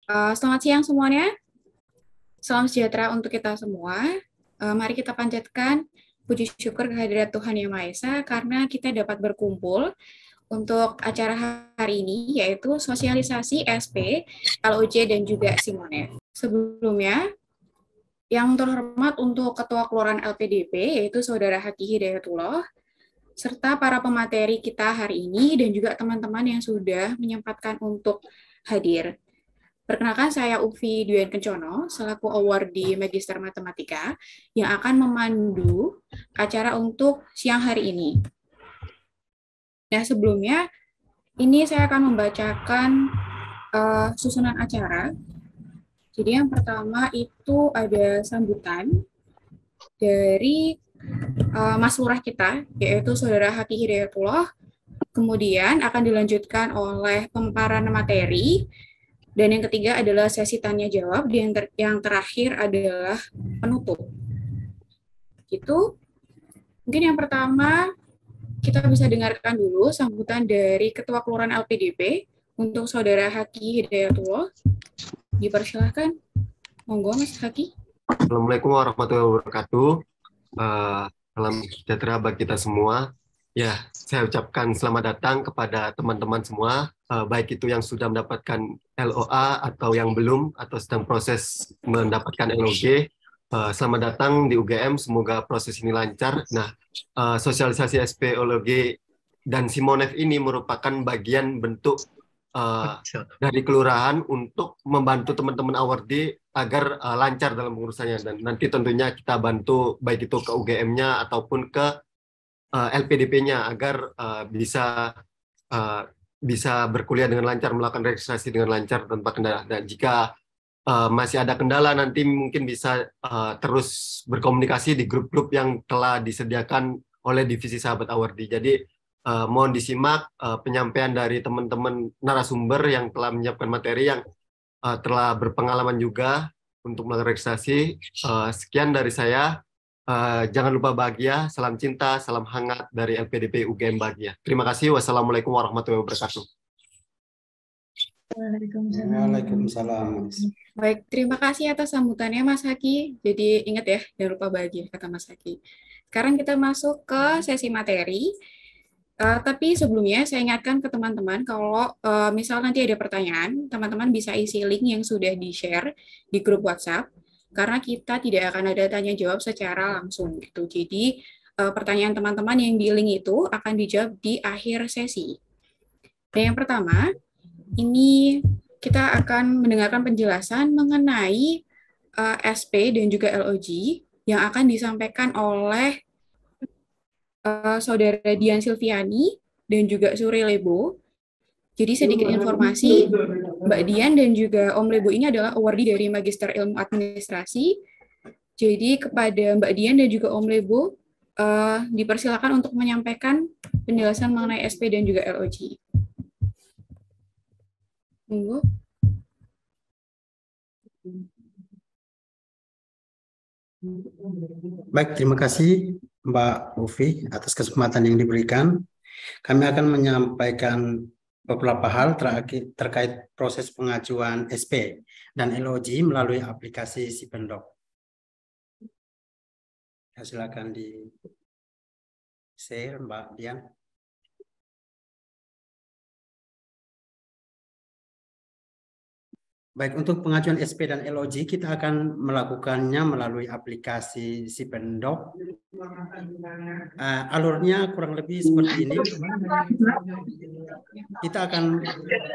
Selamat siang semuanya. Salam sejahtera untuk kita semua. Mari kita panjatkan puji syukur kehadirat Tuhan Yang Maha Esa karena kita dapat berkumpul untuk acara hari ini, yaitu sosialisasi SP, LOJ, dan juga Simone. Sebelumnya, yang terhormat untuk Ketua Kelurahan LPDP, yaitu Saudara Haki Hidayatullah, serta para pemateri kita hari ini, dan juga teman-teman yang sudah menyempatkan untuk hadir. Perkenalkan, saya Ufi Dwi Kencono, selaku awardee Magister Matematika, yang akan memandu acara untuk siang hari ini. Nah, sebelumnya, ini saya akan membacakan susunan acara. Jadi yang pertama itu ada sambutan dari Mas Lurah kita, yaitu Saudara Haki Hidayatullah. Kemudian akan dilanjutkan oleh pemaparan materi. Dan yang ketiga adalah sesi tanya jawab. Yang terakhir adalah penutup. Gitu. Mungkin yang pertama kita bisa dengarkan dulu sambutan dari Ketua Kelurahan LPDP untuk Saudara Haki Hidayatullah. Dipersilahkan. Monggo Mas Haki. Assalamualaikum warahmatullahi wabarakatuh. Salam sejahtera bagi kita semua. Ya, saya ucapkan selamat datang kepada teman-teman semua, baik itu yang sudah mendapatkan LOA atau yang belum, atau sedang proses mendapatkan LOG. Selamat datang di UGM, semoga proses ini lancar. Nah, sosialisasi SP, LOG, dan Simonef ini merupakan bagian bentuk dari kelurahan untuk membantu teman-teman awardee agar lancar dalam pengurusannya, dan nanti tentunya kita bantu baik itu ke UGM-nya ataupun ke LPDP-nya agar bisa berkuliah dengan lancar, melakukan registrasi dengan lancar tanpa kendala. Dan jika masih ada kendala, nanti mungkin bisa terus berkomunikasi di grup-grup yang telah disediakan oleh divisi sahabat awardee. Jadi mohon disimak penyampaian dari teman-teman narasumber yang telah menyiapkan materi, yang telah berpengalaman juga untuk melakukan registrasi. Sekian dari saya. Jangan lupa bahagia, salam cinta, salam hangat dari LPDP UGM Bahagia. Terima kasih. Wassalamualaikum warahmatullahi wabarakatuh. Waalaikumsalam. Baik, terima kasih atas sambutannya Mas Haki. Jadi ingat ya, jangan lupa bahagia, kata Mas Haki. Sekarang kita masuk ke sesi materi. Tapi sebelumnya saya ingatkan ke teman-teman kalau misal nanti ada pertanyaan, teman-teman bisa isi link yang sudah di-share di grup WhatsApp, karena kita tidak akan ada tanya jawab secara langsung gitu. Jadi pertanyaan teman-teman yang di link itu akan dijawab di akhir sesi. Dan yang pertama, ini kita akan mendengarkan penjelasan mengenai SP dan juga LOG yang akan disampaikan oleh Saudara Dian Silviani dan juga Suri Lebo. Jadi sedikit informasi, Mbak Dian dan juga Om Lebo ini adalah awardee dari Magister Ilmu Administrasi. Jadi kepada Mbak Dian dan juga Om Lebo, dipersilakan untuk menyampaikan penjelasan mengenai SP dan juga LOG. Monggo. Baik, terima kasih Mbak Ufi atas kesempatan yang diberikan. Kami akan menyampaikan beberapa hal terkait proses pengajuan SP dan LOG melalui aplikasi Sipendok. Silakan di share Mbak Dian. Baik, untuk pengajuan SP dan LOG kita akan melakukannya melalui aplikasi Sipendok. Alurnya kurang lebih seperti ini. Kita akan,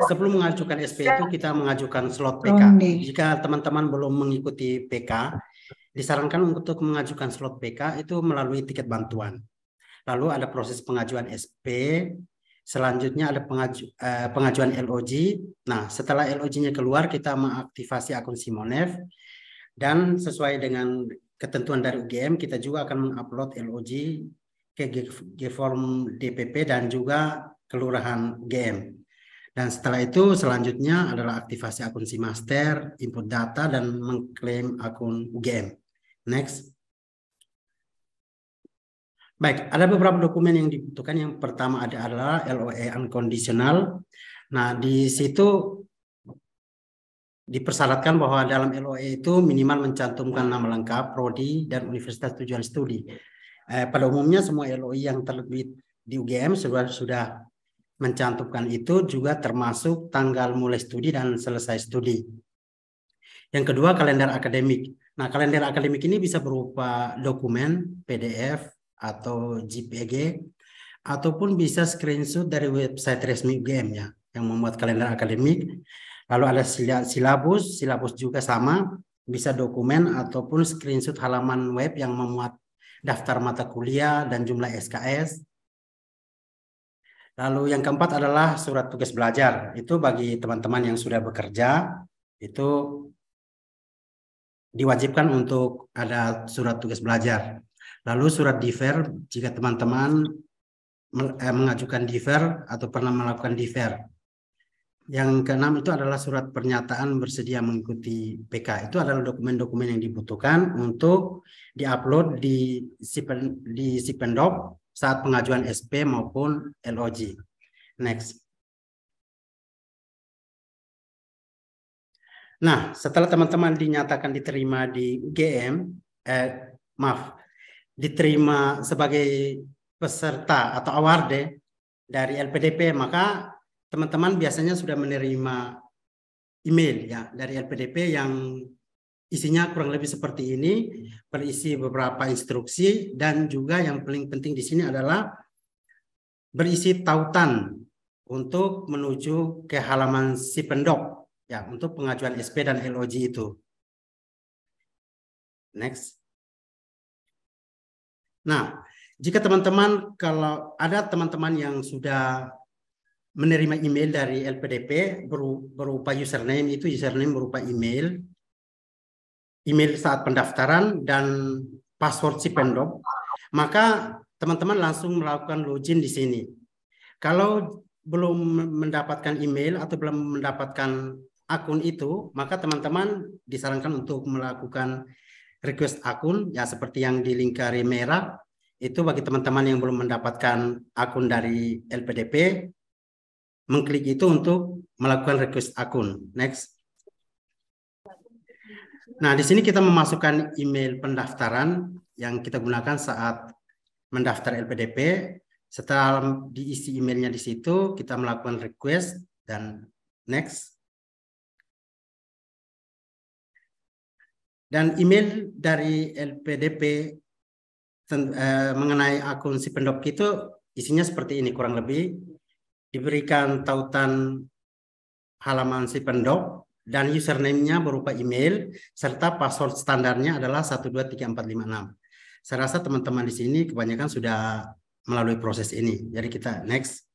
sebelum mengajukan SP itu kita mengajukan slot PK. Jika teman-teman belum mengikuti PK, disarankan untuk mengajukan slot PK itu melalui tiket bantuan. Lalu ada proses pengajuan SP. Selanjutnya ada pengajuan LOG. Nah, setelah LOG-nya keluar, kita mengaktifasi akun Simonef. Dan sesuai dengan ketentuan dari UGM, kita juga akan mengupload LOG ke G-Form DPP dan juga Kelurahan UGM. Dan setelah itu selanjutnya adalah aktivasi akun Simaster, input data, dan mengklaim akun UGM. Next. Baik, ada beberapa dokumen yang dibutuhkan. Yang pertama adalah LOE unconditional. Nah, di situ dipersyaratkan bahwa dalam LOE itu minimal mencantumkan nama lengkap, prodi, dan universitas tujuan studi. Pada umumnya semua LOE yang terbit di UGM sudah mencantumkan itu, juga termasuk tanggal mulai studi dan selesai studi. Yang kedua, kalender akademik. Nah, kalender akademik ini bisa berupa dokumen, PDF, atau JPG, ataupun bisa screenshot dari website resmi UGM ya, yang membuat kalender akademik. Lalu ada silabus juga sama, bisa dokumen ataupun screenshot halaman web yang memuat daftar mata kuliah dan jumlah SKS. Lalu yang keempat adalah surat tugas belajar. Itu bagi teman-teman yang sudah bekerja, itu diwajibkan untuk ada surat tugas belajar. Lalu surat diver, jika teman-teman mengajukan diver atau pernah melakukan diver. Yang keenam itu adalah surat pernyataan bersedia mengikuti PK. Itu adalah dokumen-dokumen yang dibutuhkan untuk diupload di Sipendop saat pengajuan SP maupun LOG. Next. Nah, setelah teman-teman dinyatakan diterima di UGM, diterima sebagai peserta atau award dari LPDP, maka teman-teman biasanya sudah menerima email ya dari LPDP yang isinya kurang lebih seperti ini, berisi beberapa instruksi, dan juga yang paling penting di sini adalah berisi tautan untuk menuju ke halaman Sipendop ya untuk pengajuan SP dan LOG itu. Next. Nah, jika teman-teman, kalau ada teman-teman yang sudah menerima email dari LPDP berupa username, itu username berupa email saat pendaftaran dan password Sipendop, maka teman-teman langsung melakukan login di sini. Kalau belum mendapatkan email atau belum mendapatkan akun itu, maka teman-teman disarankan untuk melakukan request akun, ya seperti yang di lingkari merah, itu bagi teman-teman yang belum mendapatkan akun dari LPDP, mengklik itu untuk melakukan request akun. Next. Nah, di sini kita memasukkan email pendaftaran yang kita gunakan saat mendaftar LPDP. Setelah diisi emailnya di situ, kita melakukan request dan next. Dan email dari LPDP mengenai akun Sipendop itu isinya seperti ini kurang lebih. Diberikan tautan halaman Sipendop dan username-nya berupa email serta password standarnya adalah 123456. Saya rasa teman-teman di sini kebanyakan sudah melalui proses ini. Jadi kita next.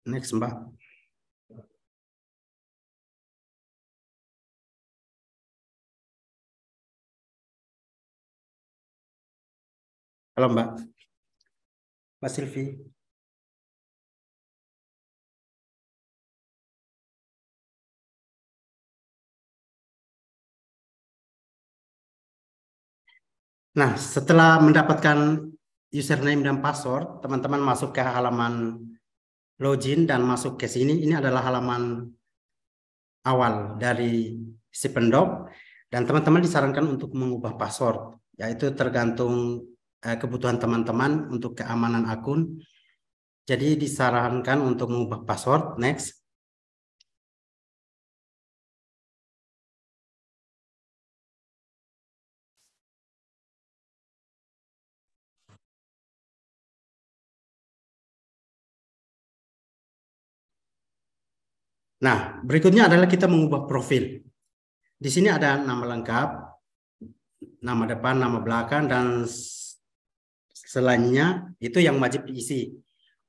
Next, Mbak. Halo, Mbak. Mbak Silvi. Nah, setelah mendapatkan username dan password, teman-teman masuk ke halaman login dan masuk ke sini. Ini adalah halaman awal dari Sipendop, dan teman-teman disarankan untuk mengubah password, yaitu tergantung kebutuhan teman-teman untuk keamanan akun. Jadi disarankan untuk mengubah password. Next. Nah, berikutnya adalah kita mengubah profil. Di sini ada nama lengkap, nama depan, nama belakang, dan selainnya itu yang wajib diisi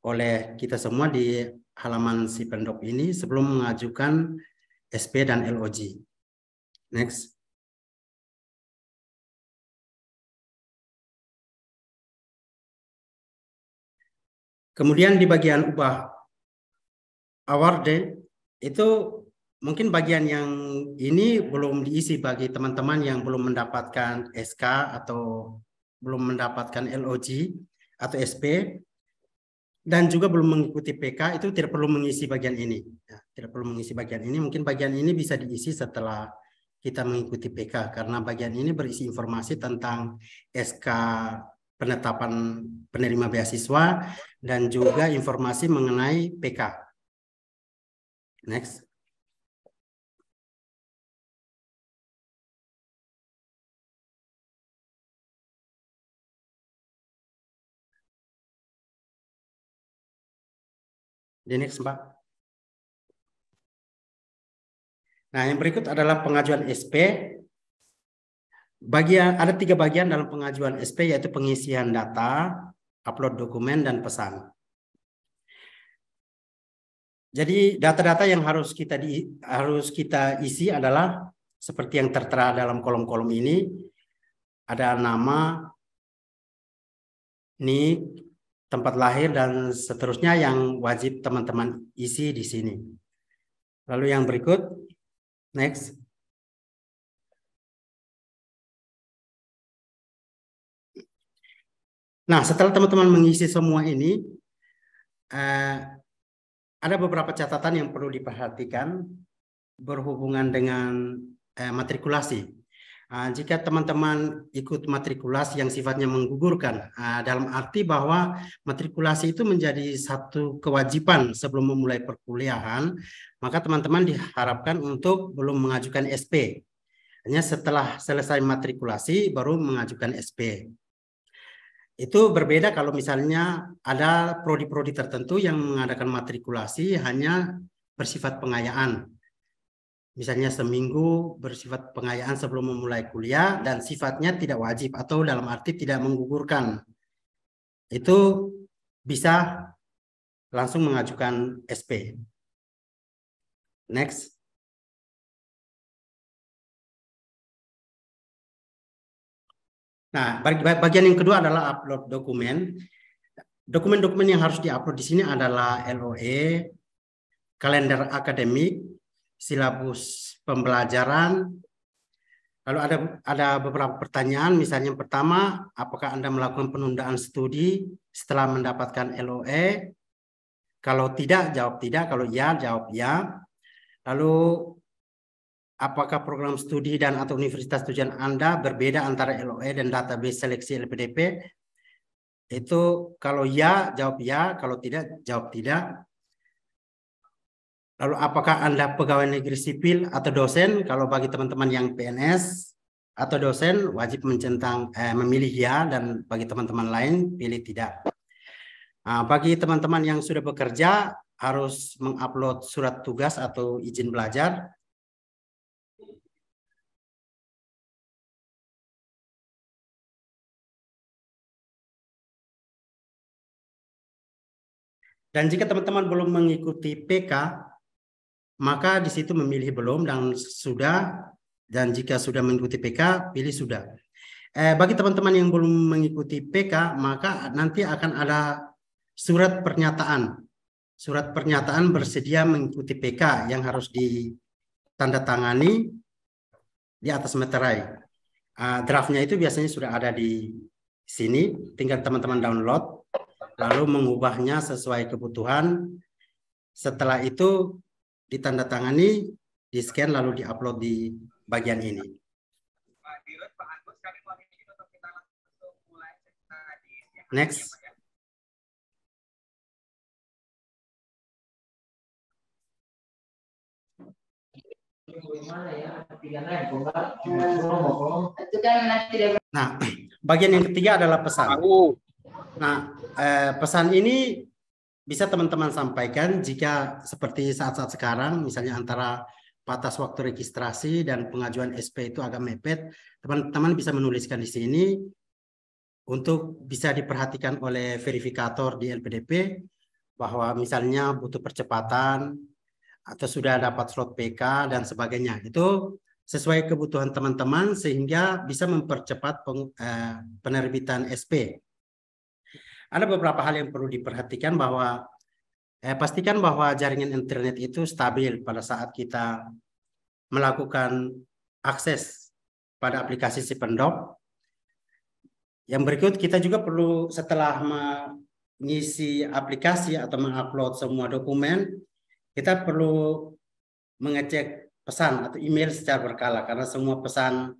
oleh kita semua di halaman Sipendop ini sebelum mengajukan SP dan LOG. Next. Kemudian di bagian ubah award itu mungkin bagian yang ini belum diisi bagi teman-teman yang belum mendapatkan SK atau belum mendapatkan LOG. atau SP dan juga belum mengikuti PK itu tidak perlu mengisi bagian ini. Ya, tidak perlu mengisi bagian ini. Mungkin bagian ini bisa diisi setelah kita mengikuti PK karena bagian ini berisi informasi tentang SK penetapan penerima beasiswa dan juga informasi mengenai PK. Next. The next, Mbak. Nah, yang berikut adalah pengajuan SP. Ada 3 bagian dalam pengajuan SP, yaitu pengisian data, upload dokumen, dan pesan. Jadi data-data yang harus kita isi adalah seperti yang tertera dalam kolom-kolom ini. Ada nama, NIK, tempat lahir, dan seterusnya yang wajib teman-teman isi di sini. Lalu yang berikut, next. Nah, setelah teman-teman mengisi semua ini, ada beberapa catatan yang perlu diperhatikan berhubungan dengan matrikulasi. Jika teman-teman ikut matrikulasi yang sifatnya menggugurkan, dalam arti bahwa matrikulasi itu menjadi satu kewajiban sebelum memulai perkuliahan, maka teman-teman diharapkan untuk belum mengajukan SP. Hanya setelah selesai matrikulasi baru mengajukan SP. Itu berbeda kalau misalnya ada prodi-prodi tertentu yang mengadakan matrikulasi hanya bersifat pengayaan. Misalnya seminggu bersifat pengayaan sebelum memulai kuliah dan sifatnya tidak wajib atau dalam arti tidak menggugurkan. Itu bisa langsung mengajukan SP. Next. Nah, bagian yang kedua adalah upload dokumen. Dokumen-dokumen yang harus diupload di sini adalah LOE, kalender akademik, silabus pembelajaran. Lalu ada beberapa pertanyaan, misalnya yang pertama, apakah Anda melakukan penundaan studi setelah mendapatkan LOE? Kalau tidak, jawab tidak. Kalau ya, jawab ya. Lalu apakah program studi dan atau universitas tujuan Anda berbeda antara LOE dan database seleksi LPDP? Itu kalau ya, jawab ya. Kalau tidak, jawab tidak. Lalu apakah Anda pegawai negeri sipil atau dosen? Kalau bagi teman-teman yang PNS atau dosen wajib memilih ya, dan bagi teman-teman lain pilih tidak. Nah, bagi teman-teman yang sudah bekerja harus mengupload surat tugas atau izin belajar. Dan jika teman-teman belum mengikuti PK, maka di situ memilih belum dan sudah, dan jika sudah mengikuti PK, pilih sudah. Bagi teman-teman yang belum mengikuti PK, maka nanti akan ada surat pernyataan. Surat pernyataan bersedia mengikuti PK yang harus ditandatangani di atas meterai. Draftnya itu biasanya sudah ada di sini, tinggal teman-teman download, lalu mengubahnya sesuai kebutuhan. Setelah itu ditandatangani, di-scan, lalu di-upload di bagian ini. Next. Nah, bagian yang ketiga adalah pesan. Nah, pesan ini bisa teman-teman sampaikan jika seperti saat-saat sekarang, misalnya antara batas waktu registrasi dan pengajuan SP itu agak mepet, teman-teman bisa menuliskan di sini untuk bisa diperhatikan oleh verifikator di LPDP bahwa misalnya butuh percepatan atau sudah dapat slot PK dan sebagainya. Itu sesuai kebutuhan teman-teman sehingga bisa mempercepat penerbitan SP. Ada beberapa hal yang perlu diperhatikan bahwa pastikan bahwa jaringan internet itu stabil pada saat kita melakukan akses pada aplikasi Sipendok. Yang berikut kita juga perlu setelah mengisi aplikasi atau mengupload semua dokumen, kita perlu mengecek pesan atau email secara berkala karena semua pesan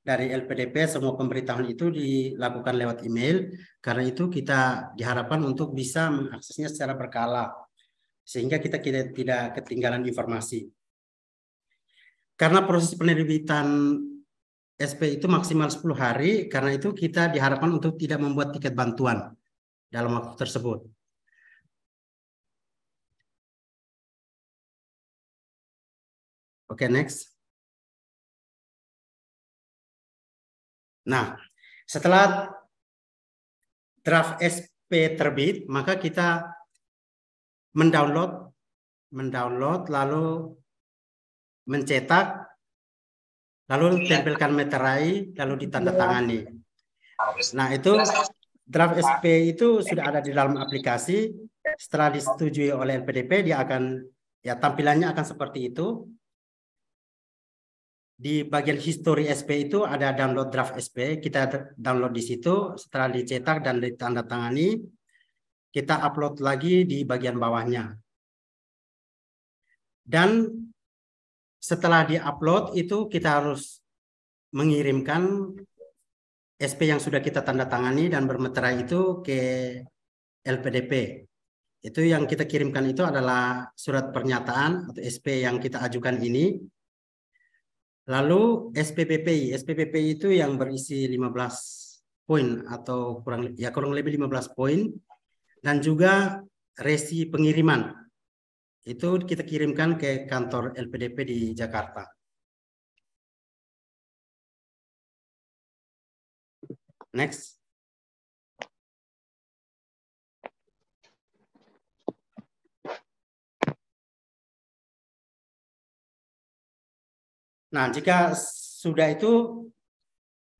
dari LPDP, semua pemberitahuan itu dilakukan lewat email. Karena itu kita diharapkan untuk bisa mengaksesnya secara berkala sehingga kita tidak ketinggalan informasi. Karena proses penerbitan SP itu maksimal 10 hari, karena itu kita diharapkan untuk tidak membuat tiket bantuan dalam waktu tersebut. Oke, next. Nah, setelah draft SP terbit, maka kita mendownload lalu mencetak, lalu tempelkan meterai, lalu ditandatangani. Nah, itu draft SP itu sudah ada di dalam aplikasi. Setelah disetujui oleh LPDP, dia akan, ya tampilannya akan seperti itu. Di bagian history SP itu ada download draft SP, kita download di situ. Setelah dicetak dan ditandatangani, kita upload lagi di bagian bawahnya. Dan setelah di-upload itu kita harus mengirimkan SP yang sudah kita tanda tangani dan bermeterai itu ke LPDP. Itu yang kita kirimkan itu adalah surat pernyataan atau SP yang kita ajukan ini. Lalu SPPPI. SPPPI itu yang berisi 15 poin atau kurang lebih 15 poin. Dan juga resi pengiriman. Itu kita kirimkan ke kantor LPDP di Jakarta. Next. Nah, jika sudah itu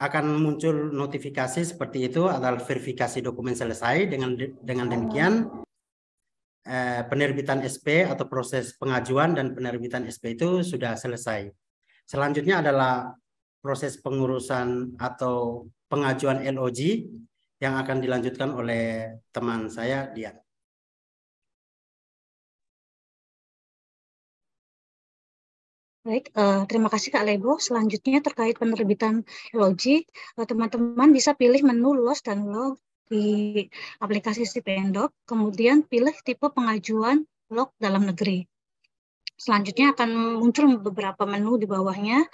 akan muncul notifikasi seperti itu adalah verifikasi dokumen selesai. Dengan demikian penerbitan SP atau proses pengajuan dan penerbitan SP itu sudah selesai. Selanjutnya adalah proses pengurusan atau pengajuan LOG yang akan dilanjutkan oleh teman saya, Dian. Baik, terima kasih Kak Lebo. Selanjutnya terkait penerbitan LOG, teman-teman bisa pilih menu LOS dan LOG di aplikasi Stipendium, kemudian pilih tipe pengajuan log dalam negeri. Selanjutnya akan muncul beberapa menu di bawahnya.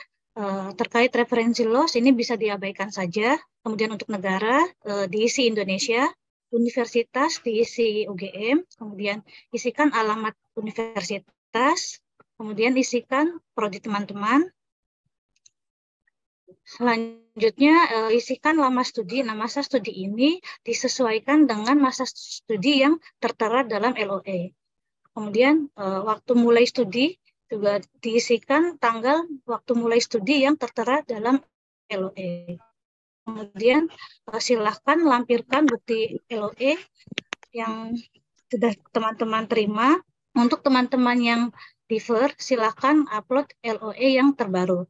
Terkait referensi LOS ini bisa diabaikan saja. Kemudian untuk negara diisi Indonesia, universitas diisi UGM, kemudian isikan alamat universitas, kemudian isikan prodi teman-teman. Selanjutnya isikan lama studi. Nah, masa studi ini disesuaikan dengan masa studi yang tertera dalam LOE. Kemudian waktu mulai studi juga diisikan tanggal waktu mulai studi yang tertera dalam LOE. Kemudian silahkan lampirkan bukti LOE yang sudah teman-teman terima. Untuk teman-teman yang defer, silahkan upload LOE yang terbaru.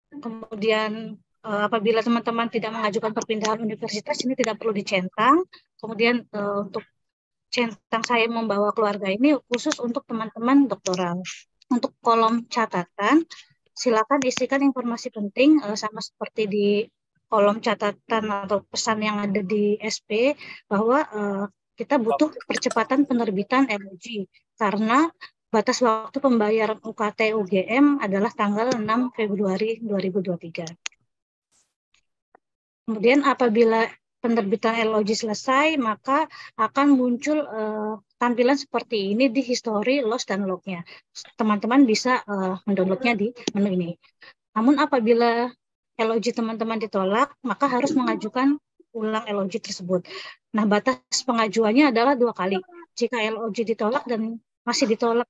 Kemudian apabila teman-teman tidak mengajukan perpindahan universitas, ini tidak perlu dicentang. Kemudian untuk centang saya membawa keluarga ini khusus untuk teman-teman doktoral. Untuk kolom catatan, silakan isikan informasi penting sama seperti di kolom catatan atau pesan yang ada di SP bahwa kita butuh percepatan penerbitan LOG karena batas waktu pembayaran UKT UGM adalah tanggal 6 Februari 2023. Kemudian apabila penerbitan LOG selesai, maka akan muncul tampilan seperti ini di history, loss, dan lognya. Teman-teman bisa mendownloadnya di menu ini. Namun apabila LOG teman-teman ditolak, maka harus mengajukan ulang LOG tersebut. Nah, batas pengajuannya adalah 2 kali. Jika LOG ditolak dan masih ditolak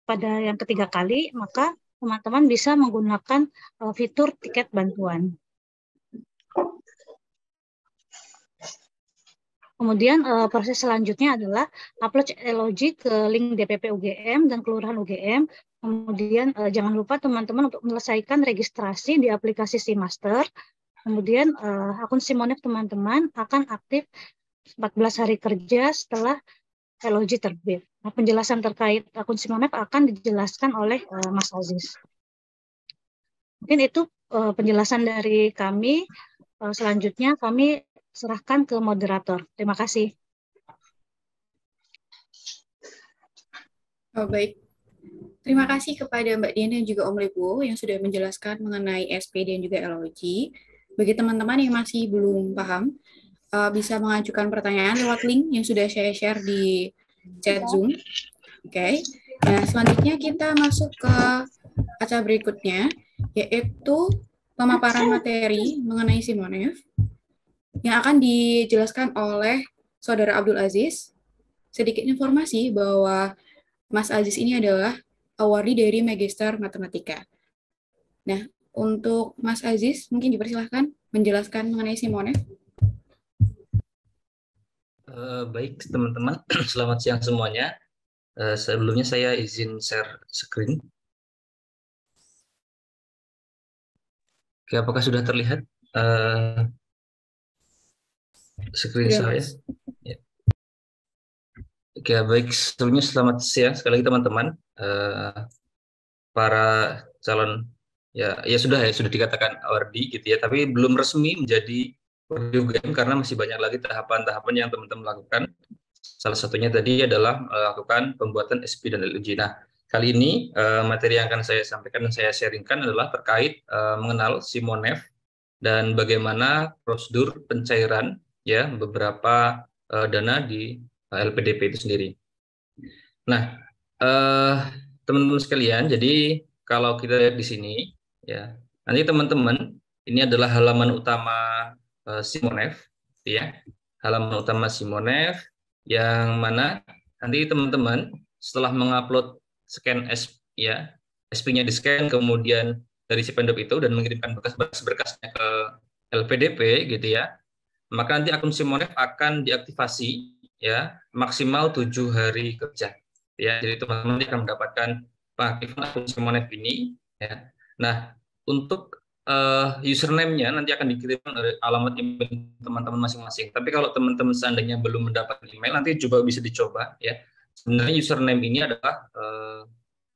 pada yang ketiga kali, maka teman-teman bisa menggunakan fitur tiket bantuan. Kemudian proses selanjutnya adalah upload LOG ke link DPP UGM dan Kelurahan UGM. Kemudian jangan lupa teman-teman untuk menyelesaikan registrasi di aplikasi SeaMaster. Kemudian akun Simonef teman-teman akan aktif 14 hari kerja setelah LOG terbit. Nah, penjelasan terkait akun Simonef akan dijelaskan oleh Mas Aziz. Mungkin itu penjelasan dari kami. Selanjutnya kami serahkan ke moderator. Terima kasih. Oh, baik. Terima kasih kepada Mbak Dian dan juga Om Lebo yang sudah menjelaskan mengenai SP dan juga LOG. Bagi teman-teman yang masih belum paham, bisa mengajukan pertanyaan lewat link yang sudah saya share di chat Zoom. Oke. Nah, selanjutnya kita masuk ke acara berikutnya, yaitu pemaparan materi mengenai Simonef yang akan dijelaskan oleh Saudara Abdul Aziz. Sedikit informasi bahwa Mas Aziz ini adalah awardee dari Magister Matematika. Nah, untuk Mas Aziz, mungkin dipersilahkan menjelaskan mengenai Simonef. Baik, teman-teman. Selamat siang semuanya. Sebelumnya saya izin share screen. Oke, apakah sudah terlihat screen saya? Ya. Oke, baik. Sebelumnya selamat siang sekali lagi teman-teman. Para calon ya sudah dikatakan awardee gitu ya, tapi belum resmi menjadi UGM karena masih banyak lagi tahapan-tahapan yang teman-teman lakukan. Salah satunya tadi adalah melakukan pembuatan SP dan LOG. Nah, kali ini materi yang akan saya sampaikan dan saya sharingkan adalah terkait mengenal Simonef dan bagaimana prosedur pencairan ya beberapa dana di LPDP itu sendiri. Nah, teman-teman sekalian, jadi kalau kita lihat di sini ya, nanti teman-teman ini adalah halaman utama Simonef ya. Halaman utama Simonef yang mana nanti teman-teman setelah mengupload scan ya, SP-nya di-scan kemudian dari si pendop itu dan mengirimkan berkas-berkasnya ke LPDP gitu ya. Maka nanti akun Simonef akan diaktifasi ya maksimal 7 hari kerja. Ya, jadi teman-teman akan mendapatkan pengaktifan akun Simonef ini ya. Nah, untuk username-nya nanti akan dikirimkan oleh alamat email teman-teman masing-masing. Tapi kalau teman-teman seandainya belum mendapatkan email, nanti coba bisa dicoba ya. Sebenarnya username ini adalah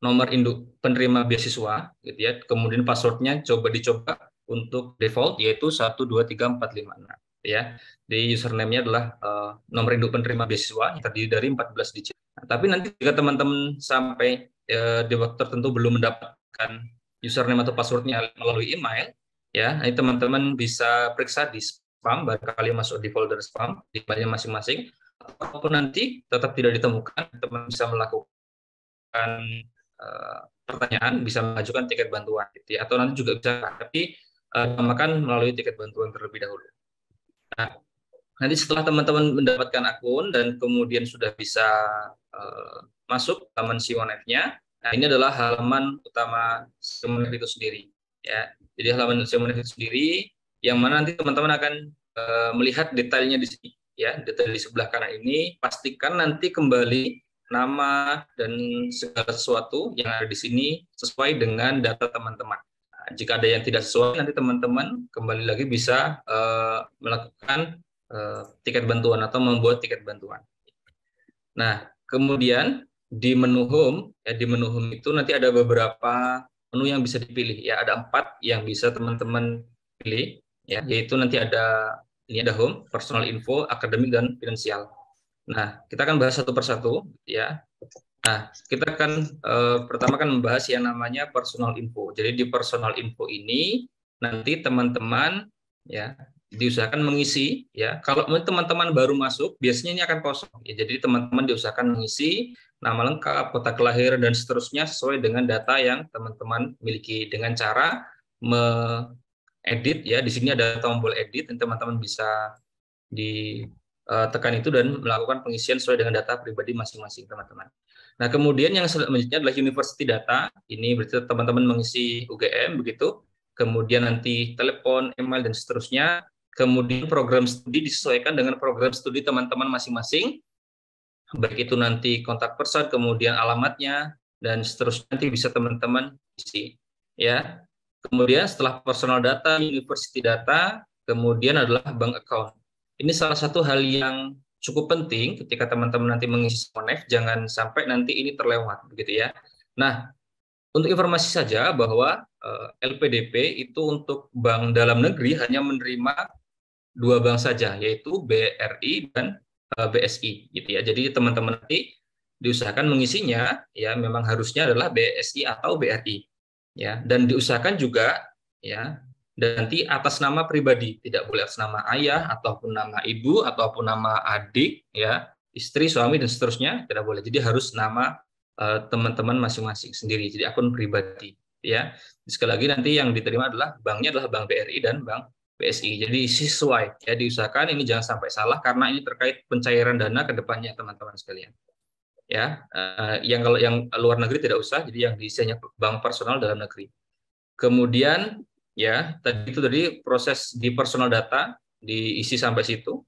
nomor induk penerima beasiswa gitu ya. Kemudian passwordnya coba dicoba untuk default yaitu 123456 ya. Di username-nya adalah nomor induk penerima beasiswa yang terdiri dari 14 digit. Nah, tapi nanti jika teman-teman sampai di waktu tertentu belum mendapatkan username atau passwordnya melalui email, ya, nanti teman-teman bisa periksa di spam, barangkali masuk di folder spam di emailnya masing-masing, ataupun nanti tetap tidak ditemukan, teman bisa melakukan pertanyaan, bisa mengajukan tiket bantuan, gitu ya, atau nanti juga bisa tapi makan melalui tiket bantuan terlebih dahulu. Nah, nanti setelah teman-teman mendapatkan akun dan kemudian sudah bisa masuk halaman Simonef-nya, nah ini adalah halaman utama Simonef itu sendiri. Ya, jadi halaman Simonef itu sendiri, yang mana nanti teman-teman akan melihat detailnya di sini. Ya, detail di sebelah kanan ini, pastikan nanti kembali nama dan segala sesuatu yang ada di sini sesuai dengan data teman-teman. Nah, jika ada yang tidak sesuai, nanti teman-teman kembali lagi bisa melakukan tiket bantuan atau membuat tiket bantuan. Nah, kemudian di menu home, ya, di menu home itu nanti ada beberapa menu yang bisa dipilih. Ya, ada 4 yang bisa teman-teman pilih. Ya, yaitu nanti ini ada home, personal info, akademik dan finansial. Nah, kita akan bahas satu persatu. Ya. Nah, kita akan pertama kan membahas yang namanya personal info. Jadi di personal info ini nanti teman-teman ya diusahakan mengisi ya. Kalau teman-teman baru masuk, biasanya ini akan kosong. Ya, jadi teman-teman diusahakan mengisi nama lengkap, kota kelahiran dan seterusnya sesuai dengan data yang teman-teman miliki dengan cara edit ya. Di sini ada tombol edit dan teman-teman bisa ditekan itu dan melakukan pengisian sesuai dengan data pribadi masing-masing teman-teman. Nah, kemudian yang selanjutnya adalah university data. Ini berarti teman-teman mengisi UGM begitu. Kemudian nanti telepon, email dan seterusnya. Kemudian program studi disesuaikan dengan program studi teman-teman masing-masing. Baik itu nanti kontak person, kemudian alamatnya dan seterusnya nanti bisa teman-teman isi. Ya. Kemudian setelah personal data, university data, kemudian adalah bank account. Ini salah satu hal yang cukup penting ketika teman-teman nanti mengisi SIMONEF, jangan sampai nanti ini terlewat, begitu ya. Nah, untuk informasi saja bahwa LPDP itu untuk bank dalam negeri hanya menerima 2 bank saja, yaitu BRI dan BSI, gitu ya. Jadi teman-teman nanti diusahakan mengisinya, ya memang harusnya adalah BSI atau BRI, ya. Dan diusahakan juga, ya, dan nanti atas nama pribadi, tidak boleh atas nama ayah ataupun nama ibu ataupun nama adik, ya, istri, suami dan seterusnya, tidak boleh. Jadi harus nama teman-teman masing-masing sendiri, jadi akun pribadi, ya. Sekali lagi nanti yang diterima adalah banknya adalah Bank BRI dan Bank BSI. Jadi sesuai, ya, diusahakan ini jangan sampai salah karena ini terkait pencairan dana ke depannya teman-teman sekalian. Ya, yang kalau yang luar negeri tidak usah, jadi yang diisinya bank personal dalam negeri. Kemudian ya tadi proses di personal data diisi sampai situ.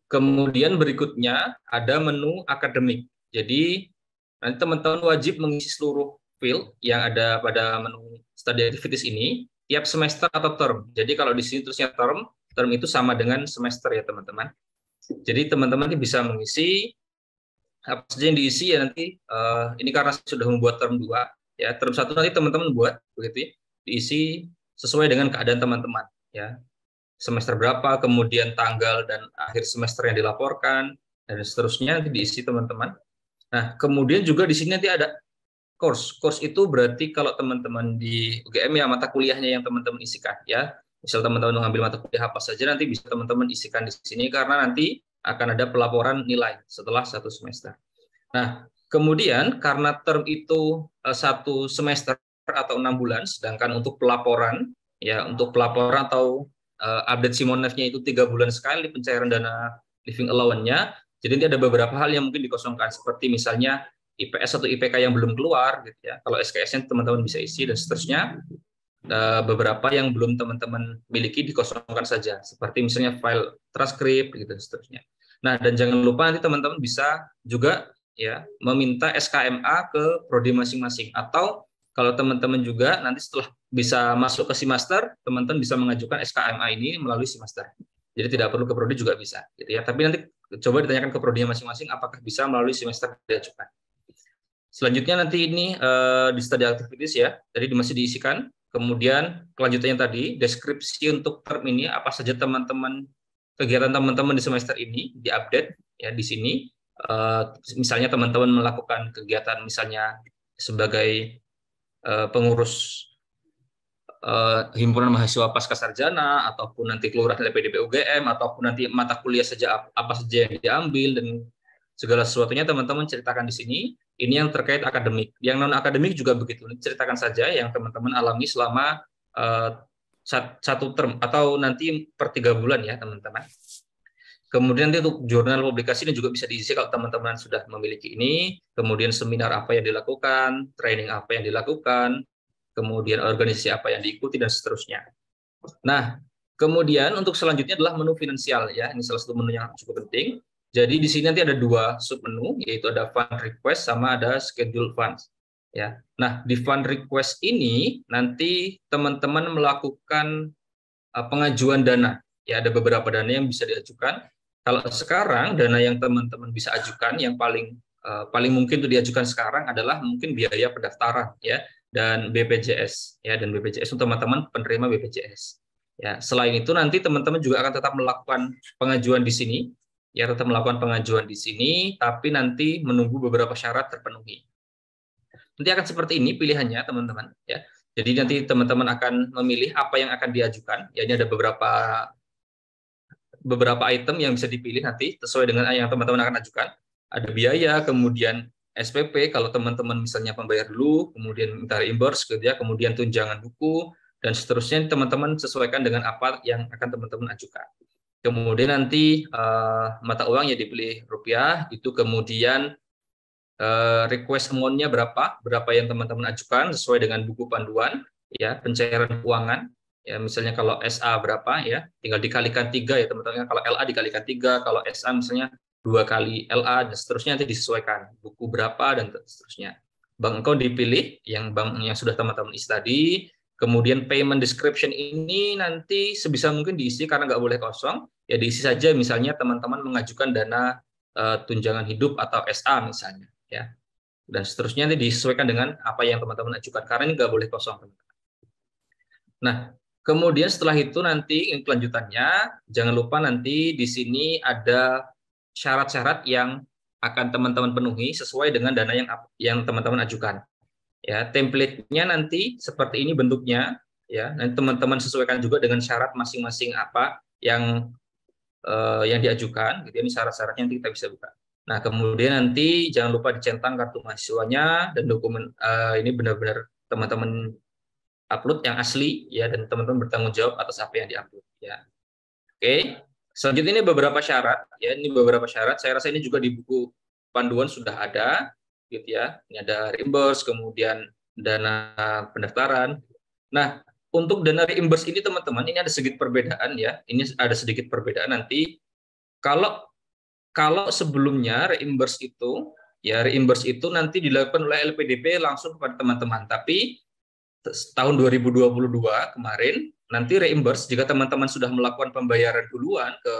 Kemudian berikutnya ada menu akademik. Jadi nanti teman-teman wajib mengisi seluruh field yang ada pada menu study activities ini tiap semester atau term. Jadi kalau di sini terusnya term itu sama dengan semester ya teman-teman. Jadi teman-teman bisa mengisi apa saja yang diisi ya nanti ini karena sudah membuat term 2 ya, term 1 nanti teman-teman buat begitu ya, diisi sesuai dengan keadaan teman-teman ya. Semester berapa, kemudian tanggal dan akhir semester yang dilaporkan dan seterusnya nanti diisi teman-teman. Nah, kemudian juga di sini nanti ada course. Course itu berarti kalau teman-teman di UGM ya mata kuliahnya yang teman-teman isikan ya. Misal teman-teman mengambil mata kuliah apa saja nanti bisa teman-teman isikan di sini karena nanti akan ada pelaporan nilai setelah 1 semester. Nah, kemudian karena term itu 1 semester atau 6 bulan, sedangkan untuk pelaporan ya untuk pelaporan atau update SIMONEF-nya itu 3 bulan sekali pencairan dana living allowance-nya. Jadi nanti ada beberapa hal yang mungkin dikosongkan seperti misalnya IPS atau IPK yang belum keluar gitu ya. Kalau SKS-nya teman-teman bisa isi dan seterusnya. Beberapa yang belum teman-teman miliki dikosongkan saja seperti misalnya file transkrip gitu dan seterusnya. Nah, dan jangan lupa nanti teman-teman bisa juga ya meminta SKMA ke prodi masing-masing atau kalau teman-teman juga nanti setelah bisa masuk ke Simaster, teman-teman bisa mengajukan SKMA ini melalui Simaster. Jadi tidak perlu ke prodi juga bisa gitu ya. Tapi nanti coba ditanyakan ke prodinya masing-masing apakah bisa melalui Simaster diajukan. Selanjutnya nanti ini di study activities ya, tadi masih diisikan. Kemudian kelanjutannya tadi deskripsi untuk term ini apa saja teman-teman kegiatan teman-teman di semester ini diupdate ya di sini. Misalnya teman-teman melakukan kegiatan misalnya sebagai pengurus himpunan mahasiswa pasca sarjana ataupun nanti kelurahan LPDP UGM ataupun nanti mata kuliah saja apa saja yang diambil dan segala sesuatunya teman-teman ceritakan di sini. Ini yang terkait akademik. Yang non akademik juga begitu. Ceritakan saja yang teman-teman alami selama 1 term atau nanti per 3 bulan ya teman-teman. Kemudian untuk jurnal publikasi ini juga bisa diisi kalau teman-teman sudah memiliki ini. Kemudian seminar apa yang dilakukan, training apa yang dilakukan, kemudian organisasi apa yang diikuti dan seterusnya. Nah, kemudian untuk selanjutnya adalah menu finansial ya. Ini salah satu menu yang cukup penting. Jadi di sini nanti ada 2 submenu, yaitu ada fund request sama ada schedule funds. Ya. Nah, di fund request ini nanti teman-teman melakukan pengajuan dana. Ya, ada beberapa dana yang bisa diajukan. Kalau sekarang dana yang teman-teman bisa ajukan yang paling mungkin untuk diajukan sekarang adalah mungkin biaya pendaftaran ya dan BPJS ya, dan BPJS untuk teman-teman penerima BPJS. Ya, selain itu nanti teman-teman juga akan tetap melakukan pengajuan di sini. Ya, tetap melakukan pengajuan di sini, tapi nanti menunggu beberapa syarat terpenuhi. Nanti akan seperti ini pilihannya, teman-teman. Ya, jadi nanti teman-teman akan memilih apa yang akan diajukan. Ya, ini ada beberapa item yang bisa dipilih nanti sesuai dengan yang teman-teman akan ajukan. Ada biaya, kemudian SPP kalau teman-teman misalnya pembayar dulu, kemudian minta reimburse, kemudian tunjangan buku dan seterusnya teman-teman sesuaikan dengan apa yang akan teman-teman ajukan. Kemudian nanti mata uang yang dipilih rupiah, itu kemudian request amount-nya berapa yang teman-teman ajukan sesuai dengan buku panduan, ya pencairan keuangan, ya misalnya kalau SA berapa ya, tinggal dikalikan 3 ya teman-teman, kalau LA dikalikan 3, kalau SA misalnya 2 kali LA dan seterusnya nanti disesuaikan buku berapa dan seterusnya. Bank account dipilih yang bank yang sudah teman-teman isi tadi, Kemudian payment description ini nanti sebisa mungkin diisi karena nggak boleh kosong, ya diisi saja misalnya teman-teman mengajukan dana tunjangan hidup atau SA misalnya, ya. Dan seterusnya nanti disesuaikan dengan apa yang teman-teman ajukan karena ini nggak boleh kosong. Nah, kemudian setelah itu nanti kelanjutannya jangan lupa nanti di sini ada syarat-syarat yang akan teman-teman penuhi sesuai dengan dana yang teman-teman ajukan. Ya, template-nya nanti seperti ini bentuknya, ya. Nanti teman-teman sesuaikan juga dengan syarat masing-masing apa yang diajukan. Gitu. Ini syarat-syaratnya nanti kita bisa buka. Nah, kemudian nanti jangan lupa dicentang kartu mahasiswanya dan dokumen ini benar-benar teman-teman upload yang asli, ya, dan teman-teman bertanggung jawab atas apa yang diupload, ya. Oke. Selanjutnya ini beberapa syarat, ya. Ini beberapa syarat. Saya rasa ini juga di buku panduan sudah ada. Gitu ya. Ini ada reimburse, kemudian dana pendaftaran. Nah, untuk dana reimburse ini teman-teman, ini ada sedikit perbedaan ya. Ini ada sedikit perbedaan nanti. Kalau sebelumnya reimburse itu nanti dilakukan oleh LPDP langsung kepada teman-teman. Tapi tahun 2022 kemarin nanti reimburse jika teman-teman sudah melakukan pembayaran duluan ke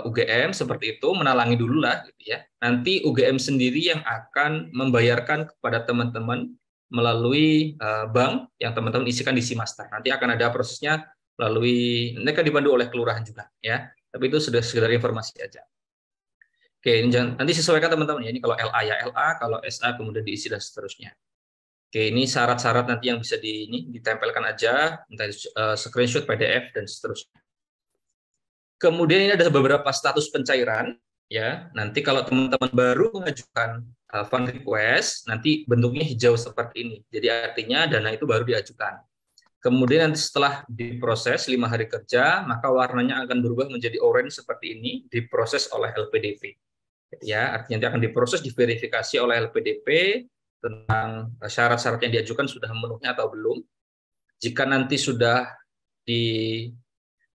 UGM seperti itu, menalangi dulu lah gitu ya. Nanti UGM sendiri yang akan membayarkan kepada teman-teman melalui bank yang teman-teman isikan di Simaster. Nanti akan ada prosesnya melalui, mereka dipandu oleh kelurahan juga ya. Tapi itu sudah sekedar informasi aja. Oke, ini nanti sesuaikan teman-teman ya. Ini kalau LA ya LA, kalau SA kemudian diisi dan seterusnya. Oke, ini syarat-syarat nanti yang bisa ditempelkan aja, entah screenshot, PDF dan seterusnya. Kemudian ini ada beberapa status pencairan, ya. Nanti kalau teman-teman baru mengajukan fund request, nanti bentuknya hijau seperti ini. Jadi artinya dana itu baru diajukan. Kemudian nanti setelah diproses 5 hari kerja, maka warnanya akan berubah menjadi orange seperti ini, diproses oleh LPDP. Ya, artinya nanti akan diproses, diverifikasi oleh LPDP tentang syarat-syarat yang diajukan sudah memenuhi atau belum. Jika nanti sudah di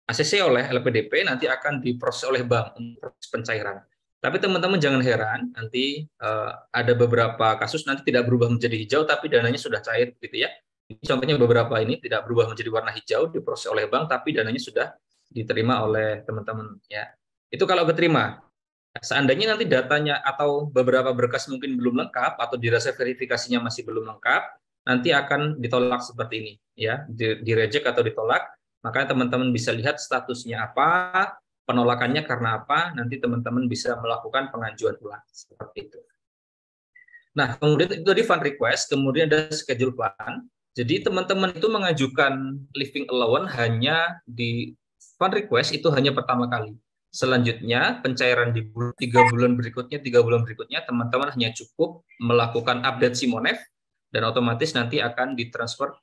ACC oleh LPDP, nanti akan diproses oleh bank untuk proses pencairan. Tapi teman-teman jangan heran, nanti ada beberapa kasus nanti tidak berubah menjadi hijau, tapi dananya sudah cair, gitu ya. Contohnya beberapa ini tidak berubah menjadi warna hijau, diproses oleh bank, tapi dananya sudah diterima oleh teman-teman. Ya, itu kalau keterima. Seandainya nanti datanya atau beberapa berkas mungkin belum lengkap atau dirasa verifikasinya masih belum lengkap, nanti akan ditolak seperti ini, ya, di-reject atau ditolak. Makanya teman-teman bisa lihat statusnya apa, penolakannya karena apa, nanti teman-teman bisa melakukan pengajuan ulang seperti itu. Nah, kemudian itu tadi fund request, kemudian ada schedule plan. Jadi teman-teman itu mengajukan living allowance hanya di fund request itu hanya pertama kali. Selanjutnya pencairan di 3 bulan berikutnya teman-teman hanya cukup melakukan update Simonef dan otomatis nanti akan ditransfer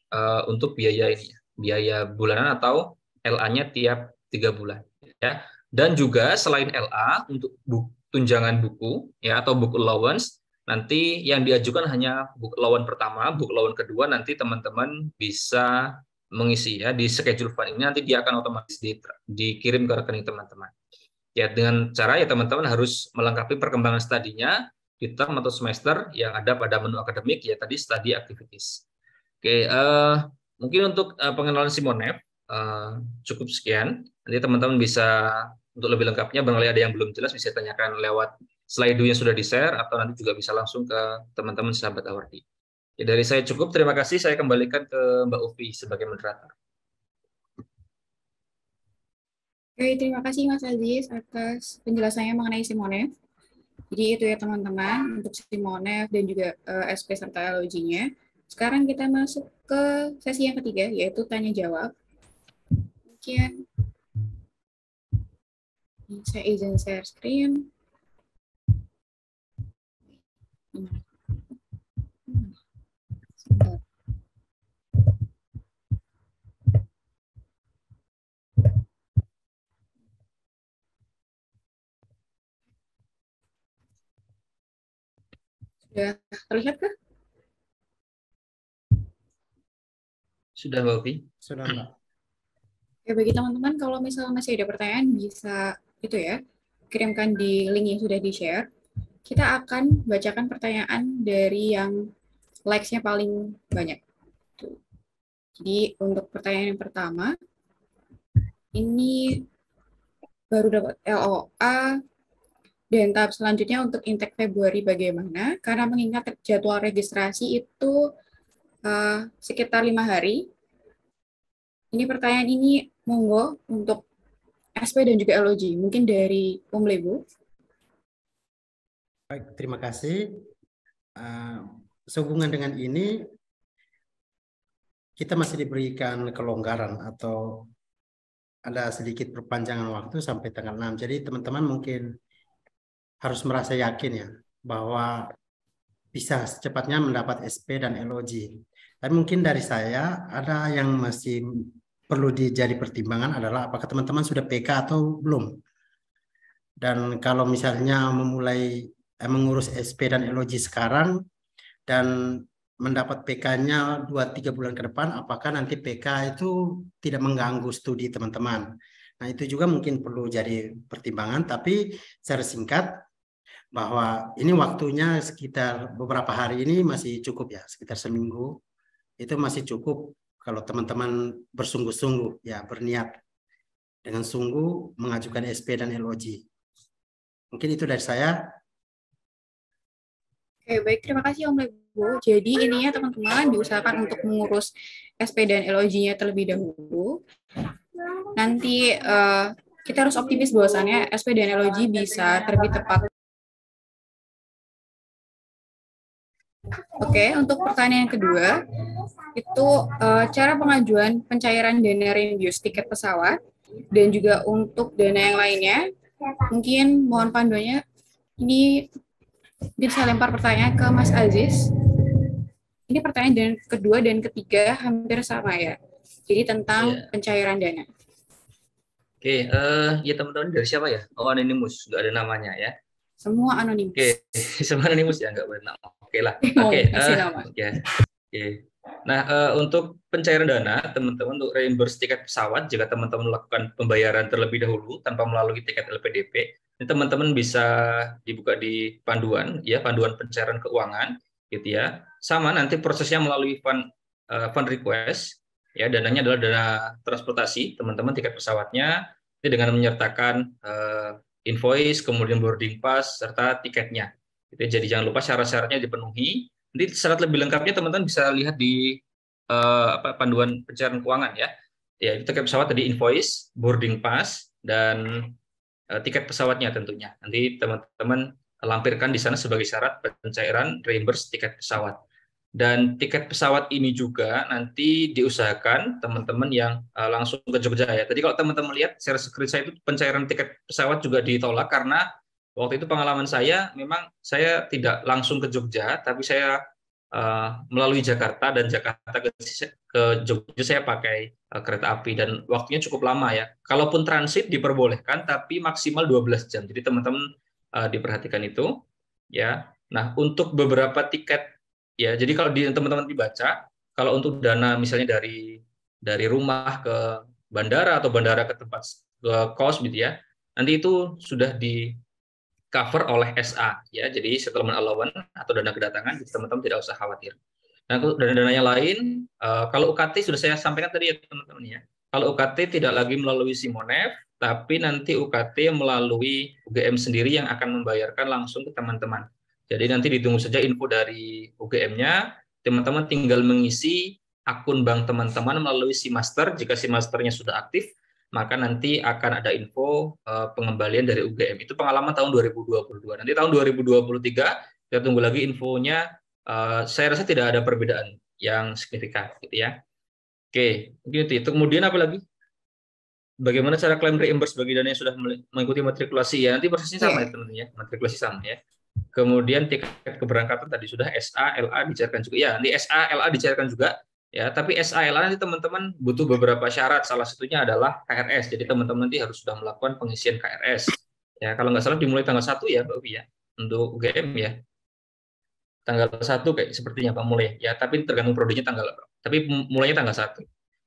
untuk biaya ini, biaya bulanan atau LA-nya tiap 3 bulan. Ya. Dan juga selain LA untuk tunjangan buku ya atau book allowance, nanti yang diajukan hanya book allowance pertama, book allowance kedua nanti teman-teman bisa mengisi ya di schedule fund ini, nanti dia akan otomatis dikirim ke rekening teman-teman. Ya, dengan cara ya teman-teman harus melengkapi perkembangan studinya di term atau semester yang ada pada menu akademik, ya tadi study activities. Oke, mungkin untuk pengenalan Simonef cukup sekian. Nanti teman-teman bisa untuk lebih lengkapnya barangkali ada yang belum jelas bisa tanyakan lewat slide yang sudah di-share atau nanti juga bisa langsung ke teman-teman sahabat Awardi. Ya, dari saya cukup, terima kasih. Saya kembalikan ke Mbak Ufi sebagai moderator. Oke, terima kasih Mas Aziz atas penjelasannya mengenai Simonef. Jadi itu ya teman-teman untuk Simonef dan juga SP serta LOG-nya. Sekarang kita masuk ke sesi yang ketiga, yaitu tanya jawab. Mungkin saya izin share screen. Sudah terlihat kah? Sudah, Mbak Ufi? Sudah, Mbak. Ya, bagi teman-teman, kalau misalnya masih ada pertanyaan, bisa itu ya, kirimkan di link yang sudah di-share. Kita akan bacakan pertanyaan dari yang likes-nya paling banyak. Jadi untuk pertanyaan yang pertama, ini baru dapat LOA, dan tahap selanjutnya untuk intake Februari bagaimana? Karena mengingat jadwal registrasi itu sekitar 5 hari. Ini pertanyaan ini monggo untuk SP dan juga LOG. Mungkin dari Om Lebo. Baik, terima kasih. Sehubungan dengan ini, kita masih diberikan kelonggaran atau ada sedikit perpanjangan waktu sampai tanggal 6. Jadi teman-teman mungkin harus merasa yakin ya bahwa bisa secepatnya mendapat SP dan LOG. Dan mungkin dari saya ada yang masih perlu dijadi pertimbangan adalah apakah teman-teman sudah PK atau belum. Dan kalau misalnya memulai mengurus SP dan LOG sekarang dan mendapat PK-nya 2-3 bulan ke depan, apakah nanti PK itu tidak mengganggu studi teman-teman. Nah, itu juga mungkin perlu jadi pertimbangan, tapi secara singkat bahwa ini waktunya sekitar beberapa hari ini masih cukup ya, sekitar seminggu. Itu masih cukup kalau teman-teman bersungguh-sungguh ya, berniat dengan sungguh mengajukan SP dan LOG. Mungkin itu dari saya. Oke, baik. Terima kasih Om Lebo. Jadi ininya teman-teman diusahakan untuk mengurus SP dan LOG-nya terlebih dahulu. Nanti kita harus optimis bahwasannya SP dan LOG bisa terbit tepat. Oke, untuk pertanyaan yang kedua, itu cara pengajuan pencairan dana reimburse tiket pesawat dan juga untuk dana yang lainnya. Mungkin mohon panduannya. Ini bisa lempar pertanyaan ke Mas Aziz. Ini pertanyaan kedua dan ketiga hampir sama ya. Jadi tentang pencairan dana. Oke, ya teman-teman dari siapa ya? Oh, anonimus, nggak ada namanya ya. Semua anonimus. Oke, semua anonimus ya, nggak benar. Oke lah. Oke, Oke. Nah, untuk pencairan dana, teman-teman untuk reimburse tiket pesawat, jika teman-teman melakukan pembayaran terlebih dahulu tanpa melalui tiket LPDP, ini teman-teman bisa dibuka di panduan, ya panduan pencairan keuangan, gitu ya. Sama nanti prosesnya melalui fund request, ya dananya adalah dana transportasi, teman-teman tiket pesawatnya, ini dengan menyertakan invoice, kemudian boarding pass, serta tiketnya. Jadi jangan lupa syarat-syaratnya dipenuhi. Nanti syarat lebih lengkapnya teman-teman bisa lihat di panduan pencairan keuangan ya. Ya, itu tiket pesawat tadi invoice, boarding pass, dan tiket pesawatnya tentunya. Nanti teman-teman lampirkan di sana sebagai syarat pencairan reimburse tiket pesawat. Dan tiket pesawat ini juga nanti diusahakan teman-teman yang langsung ke Jogja ya. Tadi kalau teman-teman lihat share screen saya itu pencairan tiket pesawat juga ditolak karena waktu itu pengalaman saya memang saya tidak langsung ke Jogja, tapi saya melalui Jakarta dan Jakarta ke Jogja saya pakai kereta api dan waktunya cukup lama ya. Kalaupun transit diperbolehkan tapi maksimal 12 jam. Jadi teman-teman diperhatikan itu ya. Nah, untuk beberapa tiket ya, jadi kalau teman-teman dibaca, kalau untuk dana misalnya dari rumah ke bandara atau bandara ke tempat ke kos gitu ya, nanti itu sudah di cover oleh SA ya, jadi settlement allowance atau dana kedatangan, jadi teman-teman tidak usah khawatir. Nah, untuk dana-dananya lain, kalau UKT sudah saya sampaikan tadi ya teman-teman ya. Kalau UKT tidak lagi melalui Simonef, tapi nanti UKT melalui UGM sendiri yang akan membayarkan langsung ke teman-teman. Jadi nanti ditunggu saja info dari UGM-nya, teman-teman tinggal mengisi akun bank teman-teman melalui SIMaster. Jika SIMasternya sudah aktif, maka nanti akan ada info pengembalian dari UGM. Itu pengalaman tahun 2022. Nanti tahun 2023 kita tunggu lagi infonya. Saya rasa tidak ada perbedaan yang signifikan, gitu ya. Oke, mungkin itu. Kemudian apa lagi? Bagaimana cara klaim reimburse bagi dana yang sudah mengikuti matrikulasi ya? Nanti prosesnya sama ya teman-teman ya, matrikulasi sama ya. Kemudian tiket keberangkatan tadi sudah SA, LA dicairkan juga. Ya, di SA, LA dicairkan juga. Ya, tapi SA, LA nanti teman-teman butuh beberapa syarat. Salah satunya adalah KRS. Jadi teman-teman nanti harus sudah melakukan pengisian KRS. Ya, kalau nggak salah dimulai tanggal 1 ya, Mbak Uvi ya, untuk UGM ya. Tanggal 1 kayak sepertinya Pak mulai. Ya, tapi tergantung prodinya tanggal berapa. Tapi mulainya tanggal 1.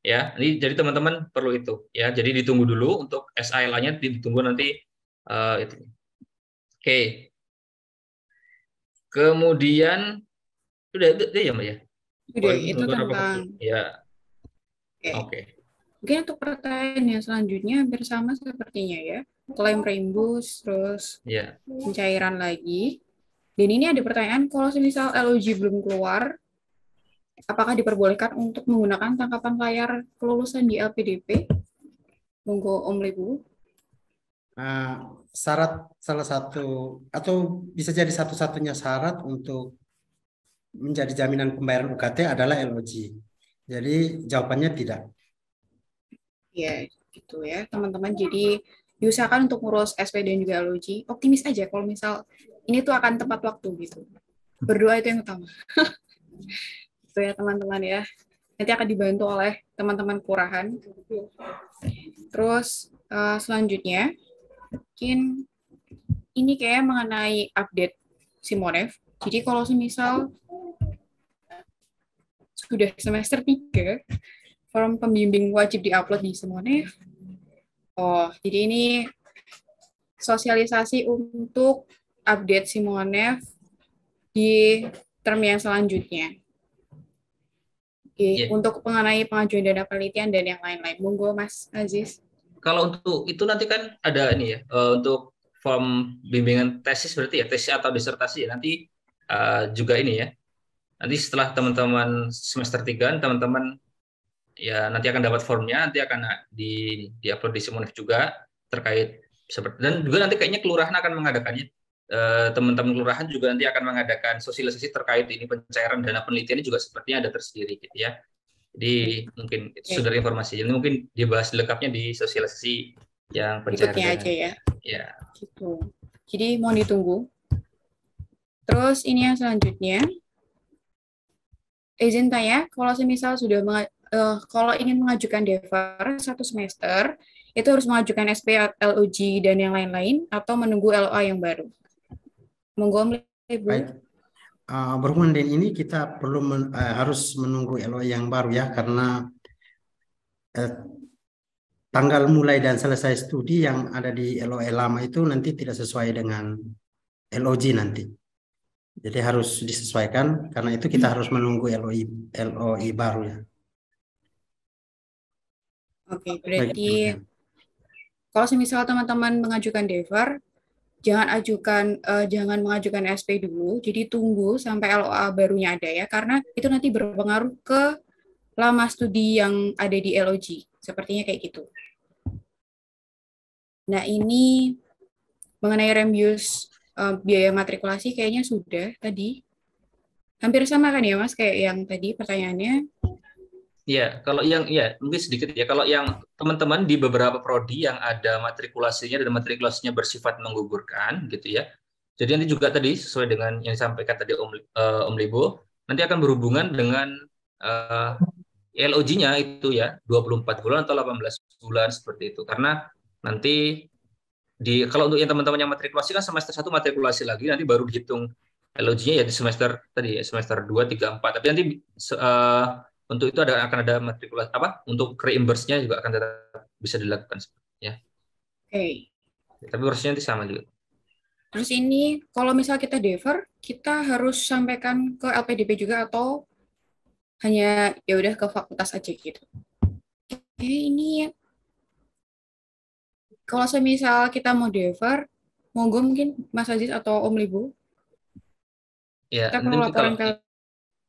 Ya, jadi teman-teman perlu itu. Ya, jadi ditunggu dulu untuk SA, LA-nya ditunggu nanti itu. Oke. Kemudian sudah ya Mbak ya. Udah, itu tentang ya. Oke. Mungkin untuk pertanyaan yang selanjutnya hampir sama sepertinya ya. Klaim rembus, terus pencairan lagi. Dan ini ada pertanyaan, kalau misal LOG belum keluar, apakah diperbolehkan untuk menggunakan tangkapan layar kelulusan di LPDP? Monggo Om Lebu. Syarat salah satu atau bisa jadi satu-satunya syarat untuk menjadi jaminan pembayaran UKT adalah LOG. Jadi jawabannya tidak. Ya, gitu ya teman-teman. Jadi diusahakan untuk ngurus SP dan juga LOG. Optimis aja kalau misal ini tuh akan tepat waktu gitu. Berdoa itu yang utama. Itu ya teman-teman ya. Nanti akan dibantu oleh teman-teman kelurahan. Terus selanjutnya mungkin ini kayak mengenai update Simonev. Jadi kalau semisal sudah semester 3, form pembimbing wajib diupload di Simonev. Oh, jadi ini sosialisasi untuk update Simonev di term yang selanjutnya. Oke, untuk mengenai pengajuan dana penelitian dan yang lain-lain. Monggo Mas Aziz. Kalau untuk itu nanti kan ada ini ya, untuk form bimbingan tesis berarti ya, tesis atau disertasi ya, nanti juga ini ya. Nanti setelah teman-teman semester 3, teman-teman ya nanti akan dapat formnya, nanti akan di-upload di Simonev juga terkait seperti, dan juga nanti kayaknya kelurahan akan mengadakannya. Teman-teman kelurahan juga nanti akan mengadakan sosialisasi terkait ini pencairan dana penelitian juga sepertinya ada tersendiri gitu ya. Jadi mungkin sudah informasi. Jadi mungkin dibahas lengkapnya di sosialisasi yang pencairan berikutnya aja ya. Ya. Gitu. Jadi mohon ditunggu. Terus ini yang selanjutnya. Izin tanya, kalau semisal sudah kalau ingin mengajukan DEVAR 1 semester, itu harus mengajukan SP, LOG, dan yang lain-lain, atau menunggu LOA yang baru? Monggo, Ibu. Baik. Berhubungan dengan ini kita perlu harus menunggu LOA yang baru ya, karena tanggal mulai dan selesai studi yang ada di LOA lama itu nanti tidak sesuai dengan LOG nanti. Jadi harus disesuaikan, karena itu kita harus menunggu LOI baru ya. Oke, berarti kalau semisal teman-teman mengajukan DEVAR, jangan mengajukan SP dulu, jadi tunggu sampai LOA barunya ada ya, karena itu nanti berpengaruh ke lama studi yang ada di LOG, sepertinya kayak gitu. Nah ini mengenai rembus biaya matrikulasi kayaknya sudah tadi, hampir sama kan ya Mas, kayak yang tadi pertanyaannya. Ya, kalau yang mungkin sedikit ya. Kalau yang teman-teman di beberapa prodi yang ada matrikulasinya dan matrikulasinya bersifat menggugurkan, gitu ya. Jadi nanti juga tadi sesuai dengan yang disampaikan tadi Om Libo, nanti akan berhubungan dengan LOG-nya itu ya 24 bulan atau 18 bulan seperti itu. Karena nanti kalau untuk yang teman-teman yang matrikulasi kan semester 1 matrikulasi lagi, nanti baru dihitung LOG-nya ya di semester tadi ya, semester 2, 3, 4. Tapi nanti untuk itu akan ada matrikulasi untuk reimburse-nya juga akan tetap bisa dilakukan ya. Oke. Tapi prosesnya nanti sama juga. Terus ini kalau misal kita DEVAR, kita harus sampaikan ke LPDP juga atau hanya ya udah ke fakultas aja gitu. Oke, ini kalau semisal kita mau DEVAR, monggo mungkin Mas Aziz atau Om Libu. Ya, kita perlu laporan ke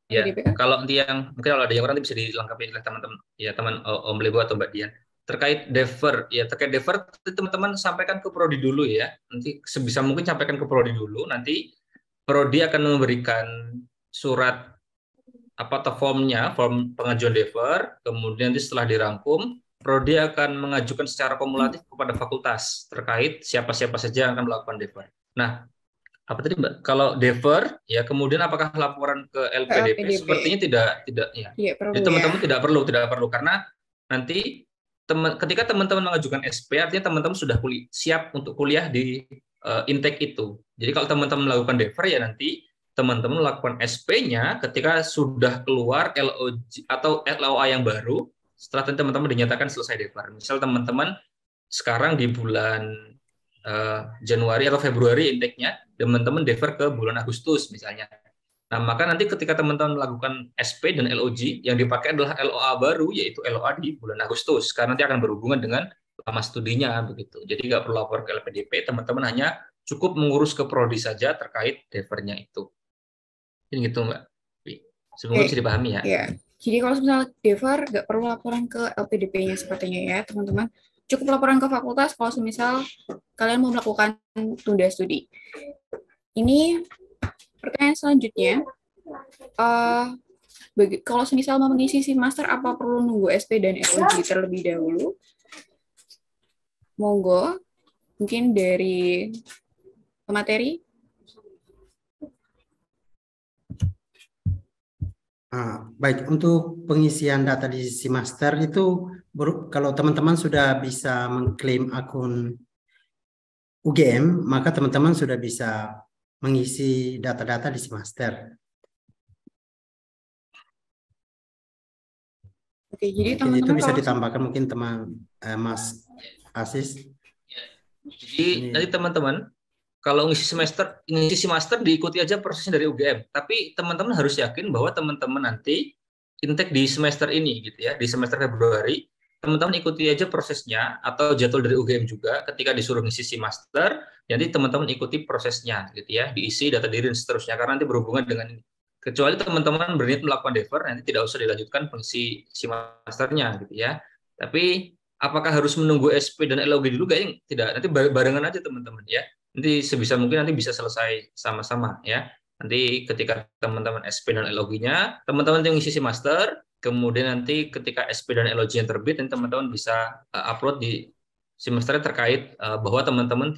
ya, kalau nanti yang mungkin kalau ada yang nanti bisa dilengkapi oleh teman-teman ya, teman Om Libu atau Mbak Dian. Terkait DEVAR, ya terkait DEVAR teman-teman sampaikan ke prodi dulu ya. Nanti sebisa mungkin sampaikan ke prodi dulu, nanti prodi akan memberikan surat atau formnya, form pengajuan DEVAR, kemudian nanti setelah dirangkum, prodi akan mengajukan secara kumulatif kepada fakultas terkait siapa-siapa saja yang akan melakukan DEVAR. Nah, apa tadi Mbak? Kalau DEVAR, ya kemudian apakah laporan ke LPDP? Sepertinya tidak ya. Jadi teman-teman tidak perlu karena nanti ketika teman-teman mengajukan SP, artinya teman-teman sudah siap untuk kuliah di intake itu. Jadi kalau teman-teman melakukan DEVAR ya nanti teman-teman melakukan SP-nya ketika sudah keluar LOG atau LOA yang baru setelah teman-teman dinyatakan selesai DEVAR. Misal teman-teman sekarang di bulan Januari atau Februari intake-nya, teman-teman DEVAR ke bulan Agustus misalnya. Nah, maka nanti ketika teman-teman melakukan SP dan LOG, yang dipakai adalah LOA baru, yaitu LOA di bulan Agustus, karena nanti akan berhubungan dengan lama studinya begitu. Jadi nggak perlu lapor ke LPDP, teman-teman hanya cukup mengurus ke prodi saja terkait defernya itu. Ini gitu, Mbak. Semoga bisa dipahami ya. Ya. Jadi kalau misalnya defer, nggak perlu laporan ke LPDP-nya sepertinya ya, teman-teman. Cukup laporan ke fakultas kalau misal kalian mau melakukan tunda studi. Ini pertanyaan selanjutnya. Kalau misal mau mengisi SIM Master, apa perlu nunggu SP dan LOG terlebih dahulu? Monggo, mungkin dari pemateri. Baik, untuk pengisian data di SIMaster itu kalau teman-teman sudah bisa mengklaim akun UGM, maka teman-teman sudah bisa mengisi data-data di SIMaster. Oke, jadi Mungkin itu teman-teman bisa ditambahkan mungkin teman Mas Asis. Jadi nanti teman-teman kalau ngisi semester diikuti aja prosesnya dari UGM. Tapi teman-teman harus yakin bahwa teman-teman nanti intake di semester ini gitu ya, di semester Februari, teman-teman ikuti aja prosesnya atau jadwal dari UGM juga ketika disuruh ngisi semester, nanti teman-teman ikuti prosesnya gitu ya, diisi data diri dan seterusnya karena nanti berhubungan dengan ini. Kecuali teman-teman berniat melakukan defer, nanti tidak usah dilanjutkan pengisi semesternya gitu ya. Tapi apakah harus menunggu SP dan LOG dulu? Kayaknya tidak, nanti barengan aja teman-teman ya. Nanti sebisa mungkin nanti bisa selesai sama-sama ya. Nanti ketika teman-teman SP dan LOG-nya, teman-teman yang ngisi master, kemudian nanti ketika SP dan LOG yang terbit, nanti teman-teman bisa upload di semester terkait bahwa teman-teman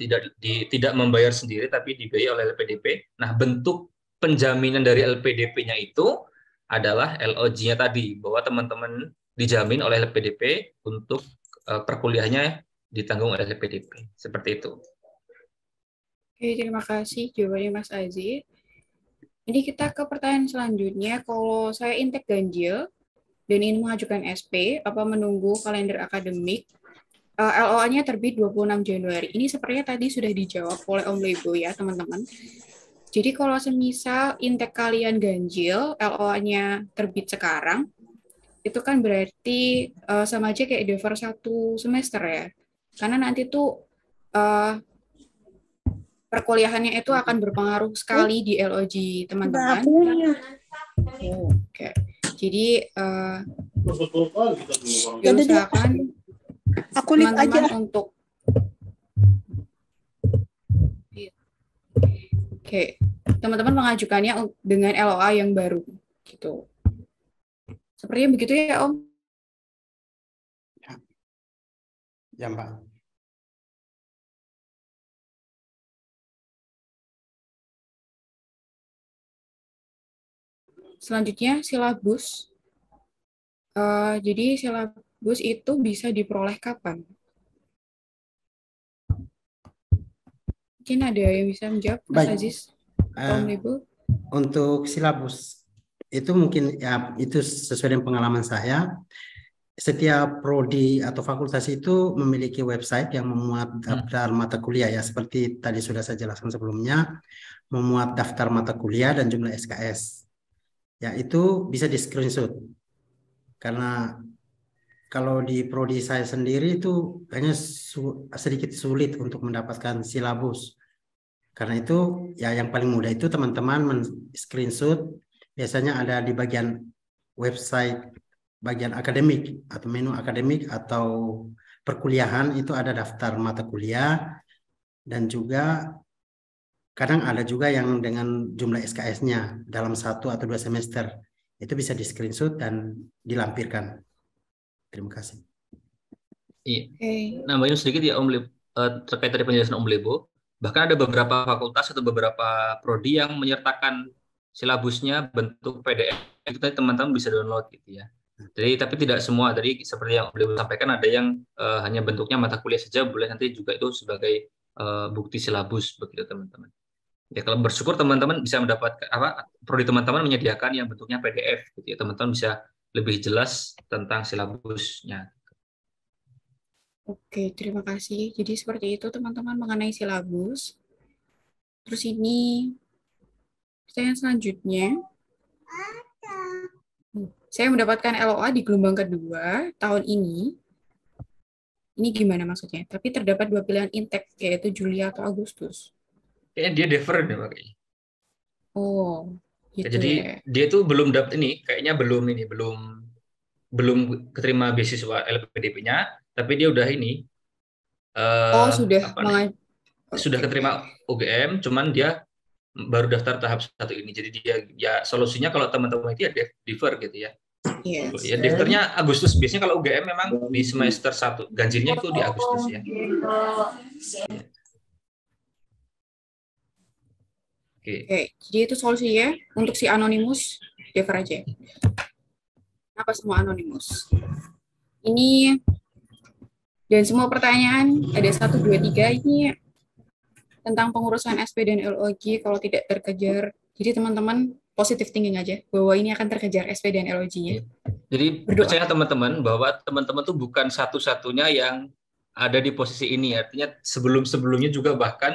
tidak membayar sendiri tapi dibiayai oleh LPDP. Nah, bentuk penjaminan dari LPDP-nya itu adalah LOG-nya tadi, bahwa teman-teman dijamin oleh LPDP untuk perkuliahannya ditanggung oleh LPDP. Seperti itu. Oke, terima kasih jawabannya Mas Aziz. Ini kita ke pertanyaan selanjutnya. Kalau saya intake ganjil dan ingin mengajukan SP, apa menunggu kalender akademik? LOA-nya terbit 26 Januari. Ini sepertinya tadi sudah dijawab oleh Om Lebo ya, teman-teman. Jadi kalau semisal intake kalian ganjil, LOA-nya terbit sekarang, itu kan berarti sama aja kayak defer 1 semester ya. Karena nanti tuh perkuliahannya itu akan berpengaruh sekali di LOG teman-teman. Oke. Jadi diusahakan teman-teman untuk teman-teman mengajukannya dengan LOA yang baru gitu. Sepertinya begitu ya, Om? Ya, Mbak. Selanjutnya silabus. Jadi silabus itu bisa diperoleh kapan? Mungkin ada yang bisa menjawab, Mas Aziz atau Om Lebo? Untuk silabus itu mungkin ya itu sesuai dengan pengalaman saya. Setiap prodi atau fakultas itu memiliki website yang memuat daftar mata kuliah ya, seperti tadi sudah saya jelaskan sebelumnya, memuat daftar mata kuliah dan jumlah SKS. Ya, itu bisa di screenshot. Karena kalau di prodi saya sendiri itu kayaknya sedikit sulit untuk mendapatkan silabus. Karena itu ya yang paling mudah itu teman-teman men-screenshot, biasanya ada di bagian website bagian akademik atau menu akademik atau perkuliahan, itu ada daftar mata kuliah dan juga kadang ada juga yang dengan jumlah SKS-nya dalam 1 atau 2 semester. Itu bisa di screenshot dan dilampirkan. Terima kasih. Iya. Nambahin sedikit ya Om Lebo, terkait tadi penjelasan Om Lebo. Bahkan ada beberapa fakultas atau beberapa prodi yang menyertakan silabusnya bentuk PDF. Itu teman-teman bisa download gitu ya. Jadi tapi tidak semua. Tadi seperti yang Om Lebo sampaikan, ada yang hanya bentuknya mata kuliah saja, boleh nanti juga itu sebagai bukti silabus begitu teman-teman. Ya kalau bersyukur teman-teman bisa mendapatkan prodi teman-teman menyediakan yang bentuknya PDF gitu ya. Teman-teman bisa lebih jelas tentang silabusnya. Oke, terima kasih. Jadi seperti itu teman-teman mengenai silabus. Terus ini Pertanyaan selanjutnya. Saya mendapatkan LOA di gelombang kedua tahun ini. Ini gimana maksudnya? Tapi terdapat 2 pilihan intake, yaitu Juli atau Agustus. Kayaknya dia defer deh makanya. Oh, gitu Jadi ya. dia tuh belum dapat ini, kayaknya belum keterima beasiswa LPDP-nya, tapi dia udah ini Sudah sudah keterima UGM, cuman dia baru daftar tahap 1 ini. Jadi dia ya solusinya kalau teman-teman itu ya defer gitu ya. Yes. Ya daftarnya Agustus. Biasanya kalau UGM memang di semester 1, ganjilnya itu di Agustus ya. Oke, jadi itu solusinya untuk si Anonymous, defer aja. Apa semua Anonymous? Ini dan semua pertanyaan ada 1, 2, 3 ini tentang pengurusan SP dan LOG kalau tidak terkejar. Jadi teman-teman positive thinking aja bahwa ini akan terkejar SP dan LOG-nya. Jadi percaya teman-teman bahwa teman-teman tuh bukan satu-satunya yang ada di posisi ini. Artinya sebelum-sebelumnya juga bahkan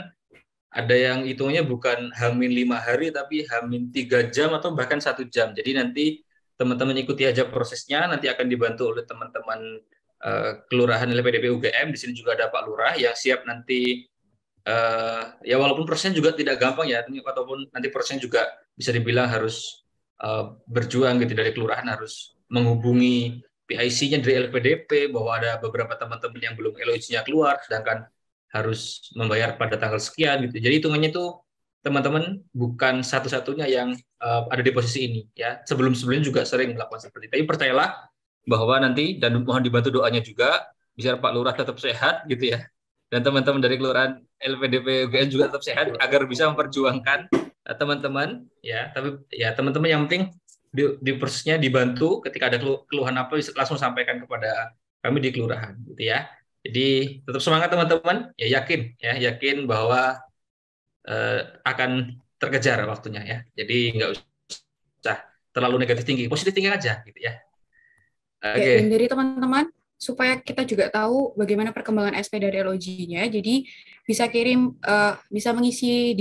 ada yang hitungnya bukan H-5 hari tapi H-3 jam atau bahkan 1 jam. Jadi nanti teman-teman ikuti aja prosesnya, nanti akan dibantu oleh teman-teman Kelurahan LPDP UGM. Di sini juga ada Pak Lurah yang siap nanti ya walaupun prosesnya juga tidak gampang ya, ataupun nanti prosesnya juga bisa dibilang harus berjuang gitu, dari kelurahan harus menghubungi PIC-nya dari LPDP bahwa ada beberapa teman-teman yang belum LOG-nya keluar, sedangkan harus membayar pada tanggal sekian gitu. Jadi hitungannya itu teman-teman bukan satu-satunya yang ada di posisi ini ya. Sebelum-sebelumnya juga sering melakukan seperti itu. Tapi percayalah bahwa nanti, dan mohon dibantu doanya juga, biar Pak Lurah tetap sehat gitu ya. Dan teman-teman dari Kelurahan LPDP UGM juga tetap sehat agar bisa memperjuangkan teman-teman ya. Tapi ya teman-teman yang penting di prosesnya dibantu, ketika ada keluhan apa langsung sampaikan kepada kami di kelurahan gitu ya. Jadi tetap semangat teman-teman, ya yakin bahwa akan terkejar waktunya ya. Jadi nggak usah terlalu negatif tinggi, positif tinggi aja gitu ya. Oke. Dan dari teman-teman supaya kita juga tahu bagaimana perkembangan SP dari LOG-nya, jadi bisa kirim, bisa mengisi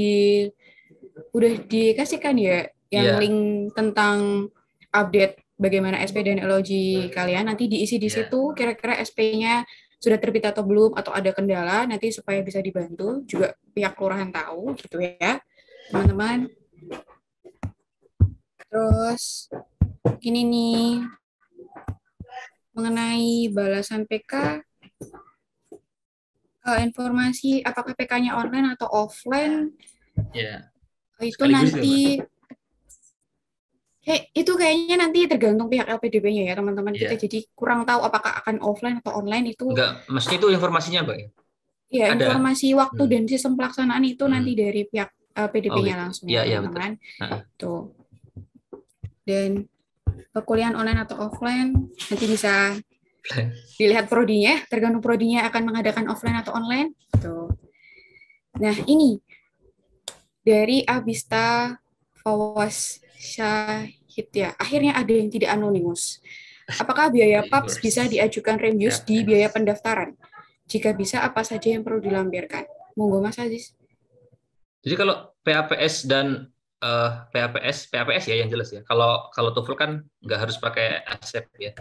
udah dikasihkan ya yang link tentang update bagaimana SP dan LOG kalian, nanti diisi di situ kira-kira SP-nya sudah terbit atau belum, atau ada kendala, nanti supaya bisa dibantu juga pihak kelurahan tahu gitu ya teman-teman. Terus ini nih mengenai balasan PK, informasi apakah PK-nya online atau offline, itu nanti itu kayaknya nanti tergantung pihak LPDP-nya ya teman-teman. Kita jadi kurang tahu apakah akan offline atau online itu. Enggak, mesti itu informasinya Mbak ya? Iya, informasi waktu dan sistem pelaksanaan itu nanti dari pihak LPDP-nya langsung ya teman-teman. Tuh. Dan perkuliahan online atau offline nanti bisa dilihat prodinya, tergantung prodinya akan mengadakan offline atau online. Tuh. Nah, ini dari Abista Fawas Syahid ya. Akhirnya ada yang tidak anonimus. Apakah biaya PAPS bisa diajukan remius di biaya pendaftaran? Jika bisa, apa saja yang perlu dilampirkan? Monggo Mas Aziz. Jadi kalau PAPS dan PAPS ya yang jelas ya. Kalau TOEFL kan nggak harus pakai ASEP ya.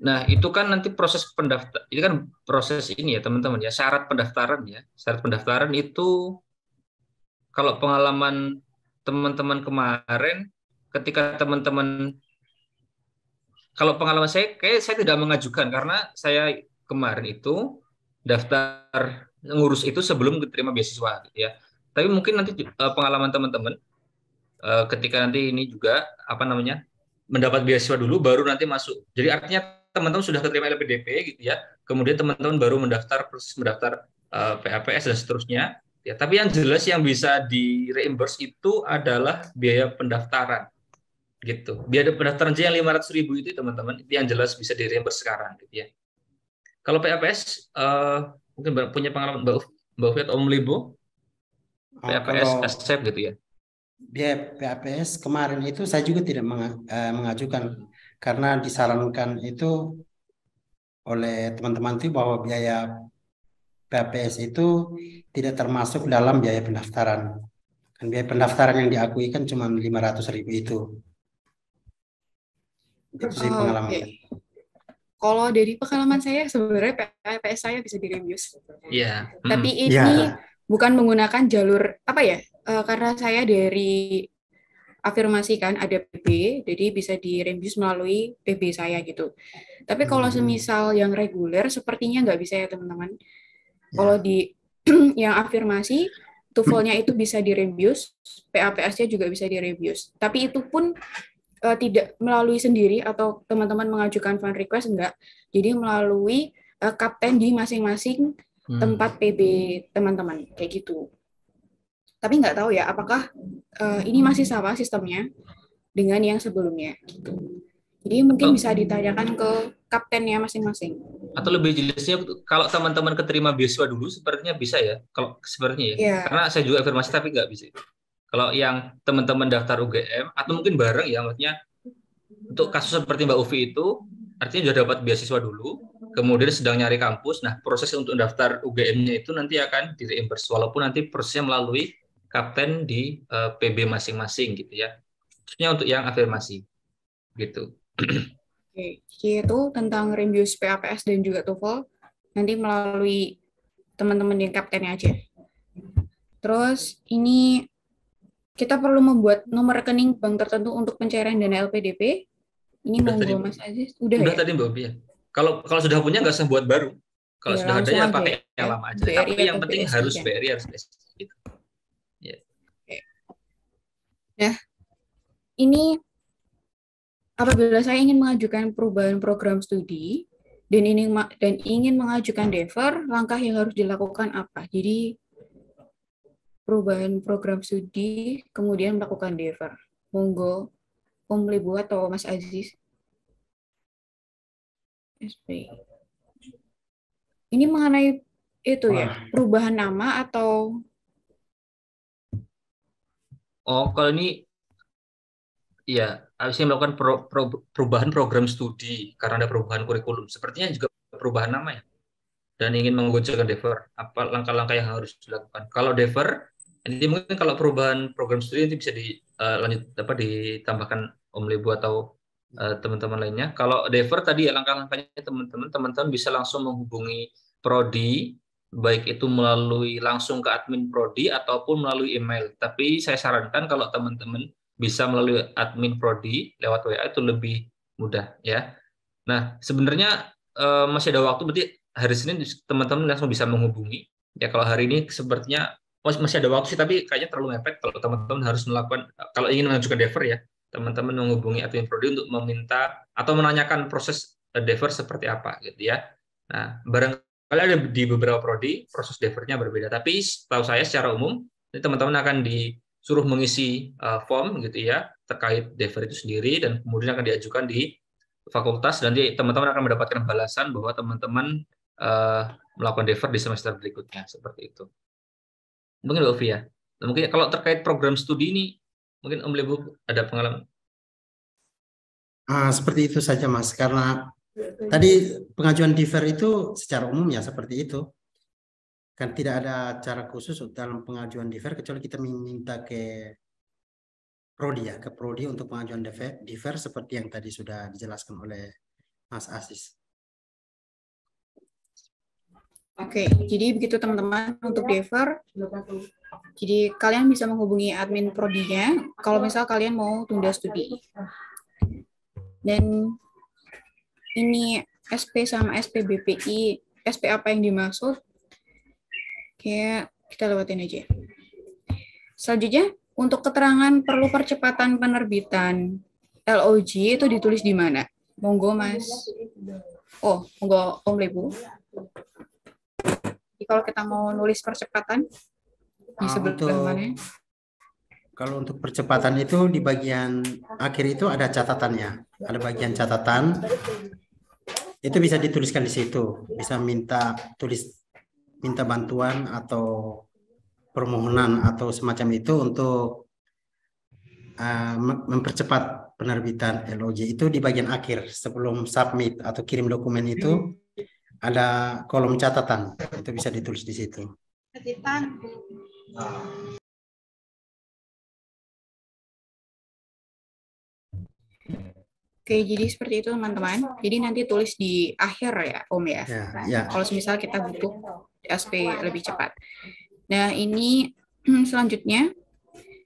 Nah itu kan nanti proses pendaftar, ini kan proses ini ya teman-teman ya, syarat pendaftaran ya. Syarat pendaftaran itu kalau pengalaman teman-teman kemarin, ketika teman-teman, kalau pengalaman saya, saya tidak mengajukan karena saya kemarin itu daftar ngurus itu sebelum diterima beasiswa, ya. Tapi mungkin nanti pengalaman teman-teman, ketika nanti ini juga mendapat beasiswa dulu, baru nanti masuk. Jadi artinya teman-teman sudah keterima LPDP, gitu ya. Kemudian teman-teman baru mendaftar PAPS dan seterusnya. Ya, tapi yang jelas yang bisa di reimburse itu adalah biaya pendaftaran, gitu. Biaya pendaftaran aja yang 500.000 itu teman-teman, itu yang jelas bisa di reimburse sekarang, gitu ya. Kalau PAPS mungkin punya pengalaman Mbak Ufit, Om Libo, PAPS ASEP gitu ya. Biaya PAPS kemarin itu saya juga tidak mengajukan karena disarankan itu oleh teman-teman itu bahwa biaya PAPS itu tidak termasuk dalam biaya pendaftaran. Kan biaya pendaftaran yang diakui kan cuma 500.000 itu. Itu sih pengalaman. Oke. Kalau dari pengalaman saya sebenarnya PPS saya bisa direviews. Iya. Tapi ini Iya. bukan menggunakan jalur apa ya? Karena saya dari afirmasi kan ada PB, jadi bisa direviews melalui PB saya gitu. Tapi kalau semisal yang reguler sepertinya nggak bisa ya teman-teman. Kalau di yang afirmasi, TOEFL-nya itu bisa direviews, PAPS-nya juga bisa direviews. Tapi itu pun tidak melalui sendiri atau teman-teman mengajukan friend request, enggak. Jadi melalui kapten di masing-masing tempat PB teman-teman, kayak gitu. Tapi nggak tahu ya, apakah ini masih sama sistemnya dengan yang sebelumnya. Gitu. Jadi mungkin bisa ditanyakan ke kaptennya masing-masing. Atau lebih jelasnya, kalau teman-teman keterima beasiswa dulu, sepertinya bisa ya. Kalau sepertinya ya. Yeah. Karena saya juga afirmasi tapi nggak bisa. Kalau yang teman-teman daftar UGM, atau mungkin bareng ya, maksudnya untuk kasus seperti Mbak Uvi itu, artinya sudah dapat beasiswa dulu, kemudian sedang nyari kampus. Nah, proses untuk daftar UGM-nya itu nanti akan di-reimburse, walaupun nanti prosesnya melalui kapten di PB masing-masing gitu ya. Khususnya untuk yang afirmasi gitu. Oke, jadi itu tentang reviews PAPS dan juga TOEFL nanti melalui teman-teman yang kaptennya aja. Terus ini kita perlu membuat nomor rekening bank tertentu untuk pencairan dana LPDP. Ini monggo Mas Aziz. Udah ya? Tadi Mbak Ubi ya. Kalau sudah punya nggak usah buat baru. Kalau ya, sudah ada ya pakai yang lama aja. BRI tapi yang penting BSI, harus ya. BRI harus BSI. Gitu. Ya. Nah, ini apabila saya ingin mengajukan perubahan program studi dan ingin mengajukan defer, langkah yang harus dilakukan apa? Jadi perubahan program studi, kemudian melakukan defer. Monggo, Om Lebu atau Mas Aziz. SP. Ini mengenai itu ya, perubahan nama atau? Oh, kalau ini, ya, harusnya melakukan perubahan program studi karena ada perubahan kurikulum. Sepertinya juga perubahan nama ya. Dan ingin mengajukan defer, apa langkah-langkah yang harus dilakukan? Kalau defer, ini mungkin kalau perubahan program studi nanti bisa ditambahkan Om Lebu atau teman-teman lainnya. Kalau defer tadi ya langkah-langkahnya teman-teman bisa langsung menghubungi prodi, baik itu melalui langsung ke admin prodi ataupun melalui email. Tapi saya sarankan kalau teman-teman bisa melalui admin prodi lewat WA itu lebih mudah ya. Nah, sebenarnya masih ada waktu, berarti hari Senin teman-teman langsung bisa menghubungi. Ya kalau hari ini sepertinya masih ada waktu sih, tapi kayaknya terlalu mepet kalau teman-teman harus melakukan, kalau ingin mengajukan defer ya, teman-teman menghubungi admin prodi untuk meminta atau menanyakan proses defer seperti apa gitu ya. Nah, barangkali ada di beberapa prodi proses defernya berbeda, tapi tahu saya secara umum teman-teman akan disuruh mengisi form gitu ya terkait defer itu sendiri, dan kemudian akan diajukan di fakultas, dan teman-teman akan mendapatkan balasan bahwa teman-teman melakukan defer di semester berikutnya, seperti itu. Mungkin Mbak Uvi ya. Mungkin kalau terkait program studi ini, mungkin Om Lebu ada pengalaman? Seperti itu saja Mas, karena tadi pengajuan defer itu secara umum ya seperti itu. Kan tidak ada cara khusus dalam pengajuan defer kecuali kita meminta ke prodi ya, ke prodi untuk pengajuan defer seperti yang tadi sudah dijelaskan oleh Mas Aziz. Oke, jadi begitu teman-teman untuk defer. Jadi kalian bisa menghubungi admin prodinya kalau misal kalian mau tunda studi. Dan ini SP sama SPBPI, SP apa yang dimaksud? Kayak kita lewatin aja. Selanjutnya, untuk keterangan perlu percepatan penerbitan LOG itu ditulis di mana? Monggo Mas. Oh, monggo Om Lebu. Jadi kalau kita mau nulis percepatan di sebelah mana? Kalau untuk percepatan itu di bagian akhir itu ada catatannya, ada bagian catatan. Itu bisa dituliskan di situ, bisa minta bantuan atau permohonan atau semacam itu untuk mempercepat penerbitan LOG. Itu di bagian akhir sebelum submit atau kirim dokumen itu ada kolom catatan, itu bisa ditulis di situ. Oke, jadi seperti itu teman-teman. Jadi nanti tulis di akhir ya, Om ya. Ya. Kalau misal kita butuh SP lebih cepat. Nah, ini selanjutnya,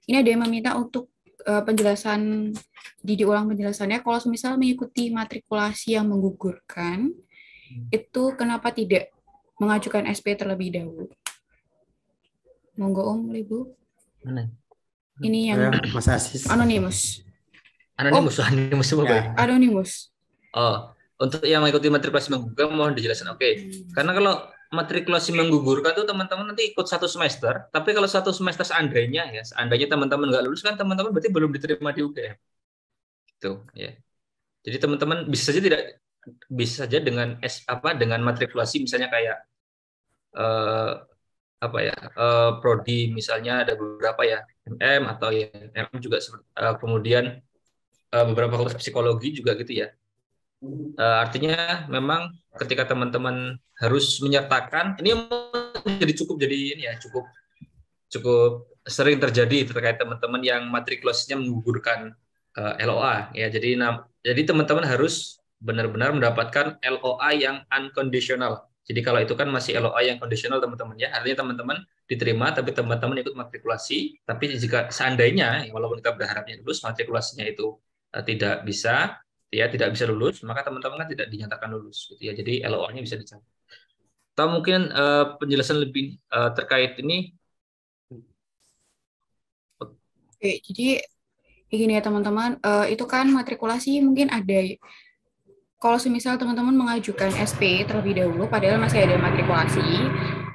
ini ada yang meminta untuk penjelasan, diulang penjelasannya. Kalau misal mengikuti matrikulasi yang menggugurkan, itu kenapa tidak mengajukan SP terlebih dahulu? Monggo Om, Ibu. Mana? Ini yang Mas Asis. Anonimus. Anonimus, Anonimus apa ya? Anonimus. Oh, untuk yang mengikuti matrikulasi menggugurkan mohon dijelaskan. Oke. Karena kalau matrikulasi menggugurkan tuh teman-teman nanti ikut 1 semester, tapi kalau 1 semester seandainya teman-teman nggak lulus kan teman-teman berarti belum diterima di UGM. Gitu ya. Jadi teman-teman bisa saja dengan dengan matrikulasi misalnya kayak prodi misalnya ada beberapa ya, MM atau ya MM juga kemudian beberapa fakultas psikologi juga gitu ya. Artinya memang ketika teman-teman harus menyertakan ini cukup sering terjadi terkait teman-teman yang matrikulasinya menggugurkan LOA ya. Jadi teman-teman harus benar-benar mendapatkan LOA yang unconditional. Jadi kalau itu kan masih LOA yang conditional teman-teman ya. Artinya teman-teman diterima tapi teman-teman ikut matrikulasi, tapi jika seandainya walaupun kita berharapnya lulus matrikulasinya itu tidak bisa lulus, maka teman-teman kan tidak dinyatakan lulus gitu ya. Jadi LOA-nya bisa dicabut. Atau mungkin penjelasan lebih terkait ini. Oke, jadi gini ya teman-teman, itu kan matrikulasi mungkin ada, kalau semisal teman-teman mengajukan SP terlebih dahulu padahal masih ada matrikulasi,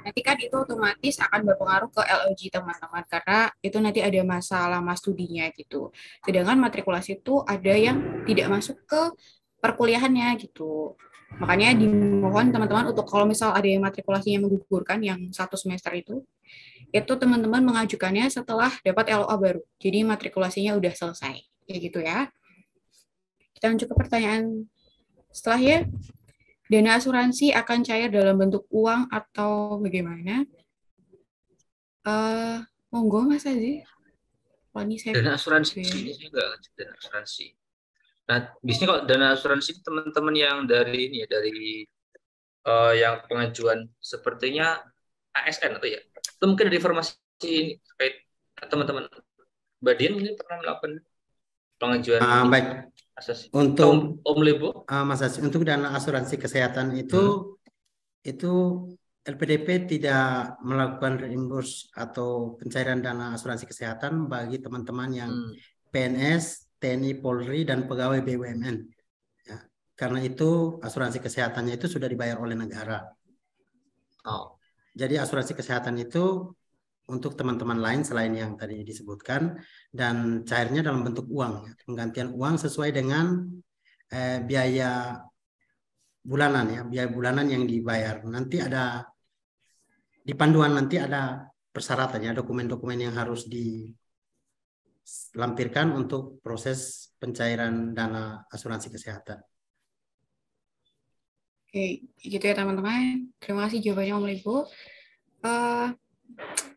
nanti kan itu otomatis akan berpengaruh ke LOG teman-teman, karena itu nanti ada masa lama studinya gitu. Sedangkan matrikulasi itu ada yang tidak masuk ke perkuliahannya gitu. Makanya dimohon teman-teman untuk kalau misal ada yang matrikulasinya menggugurkan yang 1 semester itu teman-teman mengajukannya setelah dapat LOA baru. Jadi matrikulasinya udah selesai. Kayak gitu ya. Kita lanjut ke pertanyaan setelahnya. Dana asuransi akan cair dalam bentuk uang atau bagaimana? Monggo Mas Aziz. Dana asuransi ini juga dana asuransi. Nah, biasanya kalau dana asuransi teman-teman yang dari yang pengajuan sepertinya ASN atau ya, itu mungkin ada informasi terkait teman-teman. Mbak Dian mungkin pernah melakukan pengajuan baik. asas Untuk Om Lebo, Mas Asis, untuk dana asuransi kesehatan itu LPDP tidak melakukan reimburse atau pencairan dana asuransi kesehatan bagi teman-teman yang PNS, TNI, Polri, dan pegawai BUMN. Ya, karena itu asuransi kesehatannya itu sudah dibayar oleh negara. Jadi asuransi kesehatan itu untuk teman-teman lain selain yang tadi disebutkan, dan cairnya dalam bentuk uang, ya. Penggantian uang sesuai dengan biaya bulanan ya, biaya bulanan yang dibayar. Nanti ada di panduan, nanti ada persyaratannya, dokumen-dokumen yang harus dilampirkan untuk proses pencairan dana asuransi kesehatan. Oke, gitu ya teman-teman. Terima kasih jawabannya Om Ibu.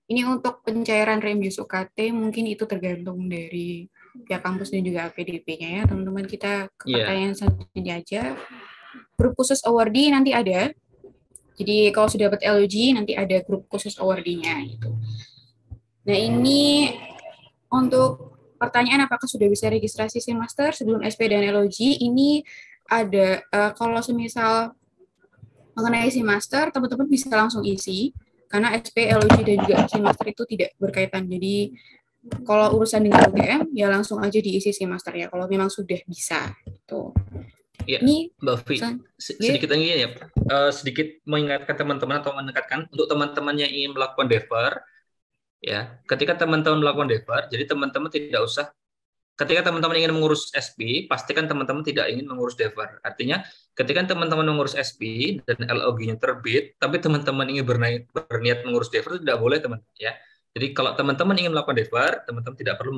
Ini untuk pencairan reimburse UKT mungkin itu tergantung dari pihak kampus dan juga LPDP-nya ya teman-teman. Kita ke pertanyaan selanjutnya aja. Grup khusus awardee nanti ada. Jadi kalau sudah dapat LOG nanti ada grup khusus awardee-nya gitu. Nah ini untuk pertanyaan apakah sudah bisa registrasi SIMaster sebelum SP dan LOG, ini ada kalau semisal mengenai SIMaster teman-teman bisa langsung isi karena SP, LOG dan juga SIMaster itu tidak berkaitan. Jadi kalau urusan dengan UGM ya langsung aja diisi SIMaster ya kalau memang sudah bisa gitu. Ya, ini Mbak Vi, sedikit lagi ya, sedikit mengingatkan teman-teman atau menekatkan untuk teman-teman yang ingin melakukan DEVER, ya, ketika teman-teman melakukan DEVER, jadi teman-teman tidak usah, ketika teman-teman ingin mengurus SP, pastikan teman-teman tidak ingin mengurus DEVER. Artinya, ketika teman-teman mengurus SP dan LOG-nya terbit, tapi teman-teman ingin berniat mengurus DEVER, itu tidak boleh, teman-teman. Ya. Jadi kalau teman-teman ingin melakukan DEVER, teman-teman tidak perlu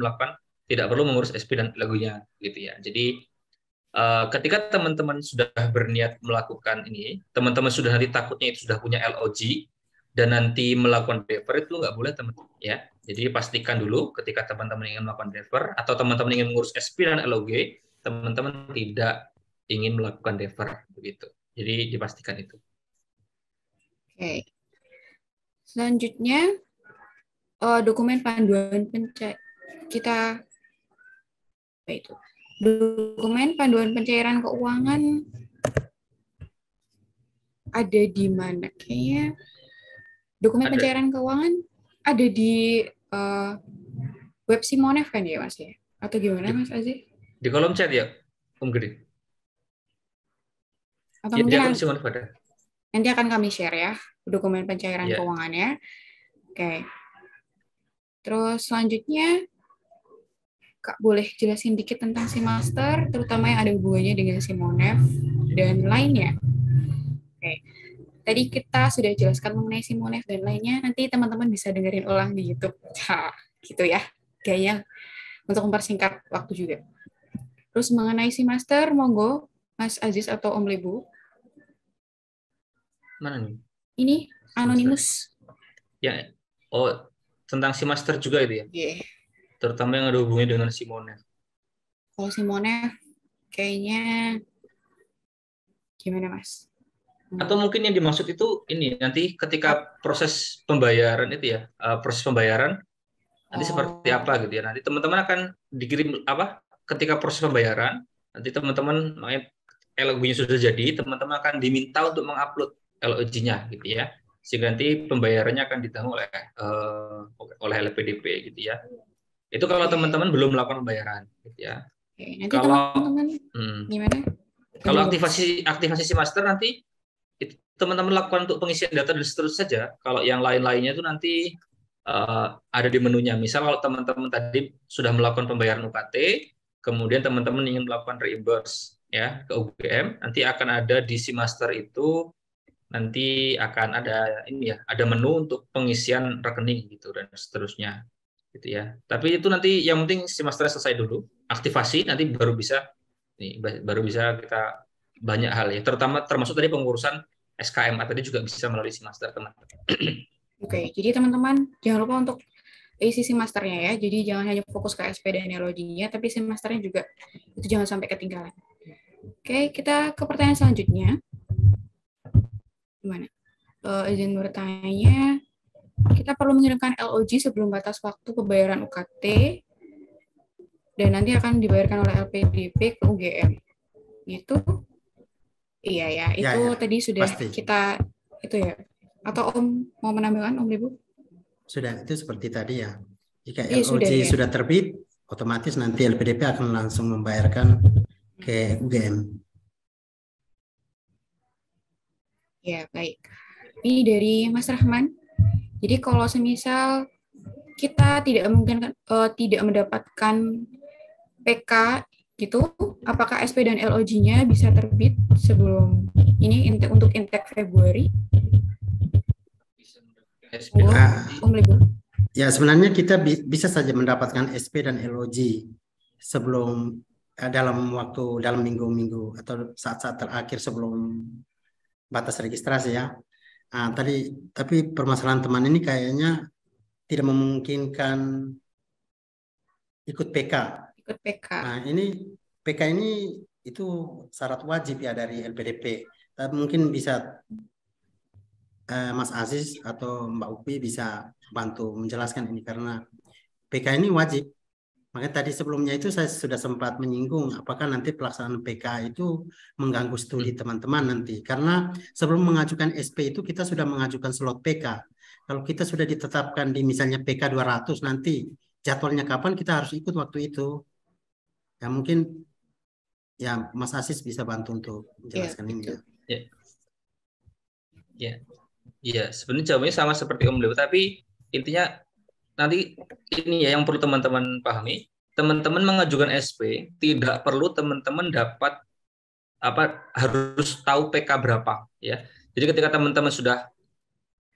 mengurus SP dan LOG-nya, gitu ya. Jadi ketika teman-teman sudah berniat melakukan ini, teman-teman sudah nanti takutnya itu sudah punya LOG dan nanti melakukan DEVER itu nggak boleh teman-teman ya. Jadi pastikan dulu ketika teman-teman ingin melakukan DEVER atau teman-teman ingin mengurus SP dan LOG, teman-teman tidak ingin melakukan defer begitu. Jadi dipastikan itu. Oke. Selanjutnya dokumen panduan kita itu. Dokumen panduan pencairan keuangan ada di mana? Kayaknya dokumen pencairan keuangan ada di web Simonef kan ya Mas ya? Atau gimana Mas Aziz? Di kolom chat ya, Om Gede. Atau mungkin ada. Nanti akan kami share ya dokumen pencairan keuangannya. Oke. Terus selanjutnya Kak boleh jelasin dikit tentang Simaster, terutama yang ada hubungannya dengan Simonef dan lainnya. Oke. Tadi kita sudah jelaskan mengenai Simonef dan lainnya. Nanti teman-teman bisa dengerin ulang di YouTube. Gitu ya. Kayaknya untuk mempersingkat waktu juga. Terus mengenai Simaster, monggo Mas Aziz atau Om Lebu. Mana nih? Ini Anonymous. Ya, tentang Simaster juga itu ya? Yeah. Terutama yang ada hubungannya dengan Simonef. Kalau Simonef, kayaknya gimana Mas? Atau mungkin yang dimaksud itu ini nanti ketika proses pembayaran itu ya, proses pembayaran nanti seperti apa gitu ya. Nanti teman-teman akan dikirim ketika proses pembayaran, nanti teman-teman LOG-nya sudah jadi, teman-teman akan diminta untuk mengupload LOG-nya gitu ya. Sehingga nanti pembayarannya akan ditanggung oleh LPDP gitu ya. Itu kalau teman-teman belum melakukan pembayaran gitu ya. Nanti kalau teman-teman gimana? Kalau aktivasi Simaster nanti teman-teman lakukan untuk pengisian data dan seterusnya saja. Kalau yang lain-lainnya itu nanti ada di menunya. Misal kalau teman-teman tadi sudah melakukan pembayaran UKT, kemudian teman-teman ingin melakukan reimburse ya ke UGM, nanti akan ada di Simaster itu nanti akan ada ada menu untuk pengisian rekening gitu dan seterusnya gitu ya. Tapi itu nanti yang penting Simaster selesai dulu, aktivasi nanti baru bisa kita banyak hal ya, termasuk tadi pengurusan SKMA tadi juga bisa melalui Simaster teman-teman. Oke, jadi teman-teman jangan lupa untuk isi Simasternya ya. Jadi jangan hanya fokus ke SP dan LOG-nya, tapi Simasternya juga itu jangan sampai ketinggalan. Oke, kita ke pertanyaan selanjutnya. Gimana? Izin bertanya, kita perlu mengirimkan LOG sebelum batas waktu pembayaran UKT dan nanti akan dibayarkan oleh LPDP ke UGM. Itu iya ya, itu ya, tadi sudah pasti. Kita itu ya. Atau Om mau menambahkan Om Ibu? Sudah, itu seperti tadi ya. Jika LOG sudah terbit, otomatis nanti LPDP akan langsung membayarkan ke UGM. Ya, baik. Ini dari Mas Rahman. Jadi kalau semisal kita tidak mendapatkan PK gitu, apakah SP dan LOG-nya bisa terbit sebelum ini untuk intake Februari? Ya, sebenarnya kita bisa saja mendapatkan SP dan LOG sebelum dalam minggu-minggu atau saat-saat terakhir sebelum batas registrasi ya. Tapi permasalahan teman ini kayaknya tidak memungkinkan ikut PK. Ikut PK. Nah, ini PK ini itu syarat wajib ya dari LPDP. Mungkin bisa Mas Aziz atau Mbak Upi bisa bantu menjelaskan ini karena PK ini wajib. Makanya tadi sebelumnya itu saya sudah sempat menyinggung apakah nanti pelaksanaan PK itu mengganggu studi teman-teman nanti. Karena sebelum mengajukan SP itu kita sudah mengajukan slot PK. Kalau kita sudah ditetapkan di misalnya PK 200 nanti jadwalnya kapan kita harus ikut waktu itu. Ya mungkin ya Mas Aziz bisa bantu untuk menjelaskan ini ya. Ya, sebenarnya jawabannya sama seperti Om Leo, tapi intinya nanti ini ya yang perlu teman-teman pahami, teman-teman mengajukan SP tidak perlu teman-teman dapat harus tahu PK berapa ya. Jadi ketika teman-teman sudah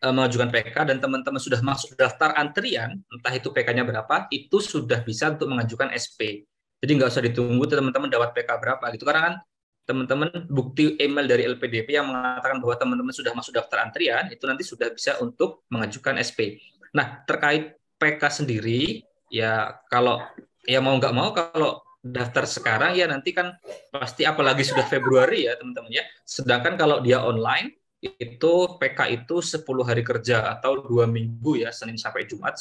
mengajukan PK dan teman-teman sudah masuk daftar antrian, entah itu PK-nya berapa, itu sudah bisa untuk mengajukan SP. Jadi nggak usah ditunggu teman-teman dapat PK berapa gitu, karena kan teman-teman bukti email dari LPDP yang mengatakan bahwa teman-teman sudah masuk daftar antrian itu nanti sudah bisa untuk mengajukan SP. Nah, terkait PK sendiri ya kalau ya mau nggak mau kalau daftar sekarang ya nanti kan pasti apalagi sudah Februari ya teman-teman ya. Sedangkan kalau dia online itu PK itu 10 hari kerja atau 2 minggu ya, Senin sampai Jumat.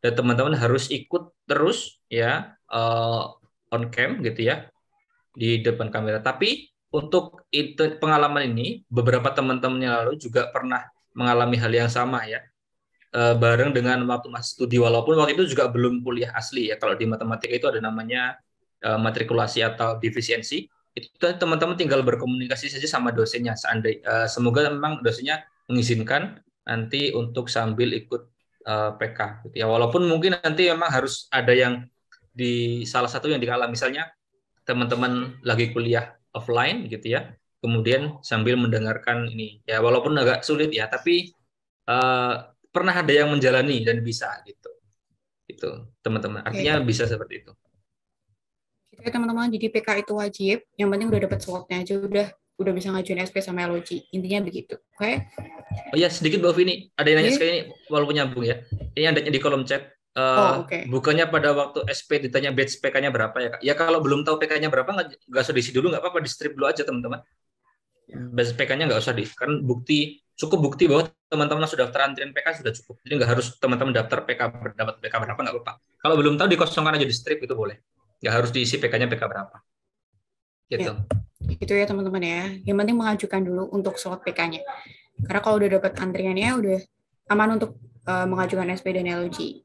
Dan teman-teman harus ikut terus ya on cam gitu ya di depan kamera. Tapi untuk itu pengalaman ini beberapa teman-temannya lalu juga pernah mengalami hal yang sama ya. Bareng dengan waktu masih studi, walaupun waktu itu juga belum kuliah asli ya. Kalau di matematika itu ada namanya matrikulasi atau divisiensi. Itu teman-teman tinggal berkomunikasi saja sama dosennya. Semoga memang dosennya mengizinkan nanti untuk sambil ikut PK. Gitu ya. Walaupun mungkin nanti memang harus ada yang di salah satu yang dikalah, misalnya teman-teman lagi kuliah offline gitu ya, kemudian sambil mendengarkan ini ya, walaupun agak sulit ya, tapi pernah ada yang menjalani dan bisa gitu teman-teman, artinya bisa seperti itu. Oke teman-teman, jadi PK itu wajib, yang penting udah dapat slotnya aja, udah bisa ngajuin SP sama LOG, intinya begitu. Oke. Oh ya, sedikit Mbak Ovi, ini ada yang nanya sekali ini walaupun nyambung ya, ini adanya di kolom chat. Bukannya pada waktu SP ditanya batch PK-nya berapa ya Kak? Ya kalau belum tahu PK-nya berapa nggak usah diisi dulu, nggak apa-apa, di strip dulu aja teman-teman. Batch PK-nya nggak usah kan cukup bukti bahwa teman-teman sudah daftar antrian PK sudah cukup. Jadi nggak harus teman-teman daftar PK dapat PK berapa, nggak apa-apa. Kalau belum tahu dikosongkan aja di strip itu boleh. Nggak harus diisi PK-nya PK berapa. Gitu. Ya, itu ya teman-teman ya. Yang penting mengajukan dulu untuk slot PK-nya. Karena kalau udah dapat antriannya udah aman untuk mengajukan SP dan LOG.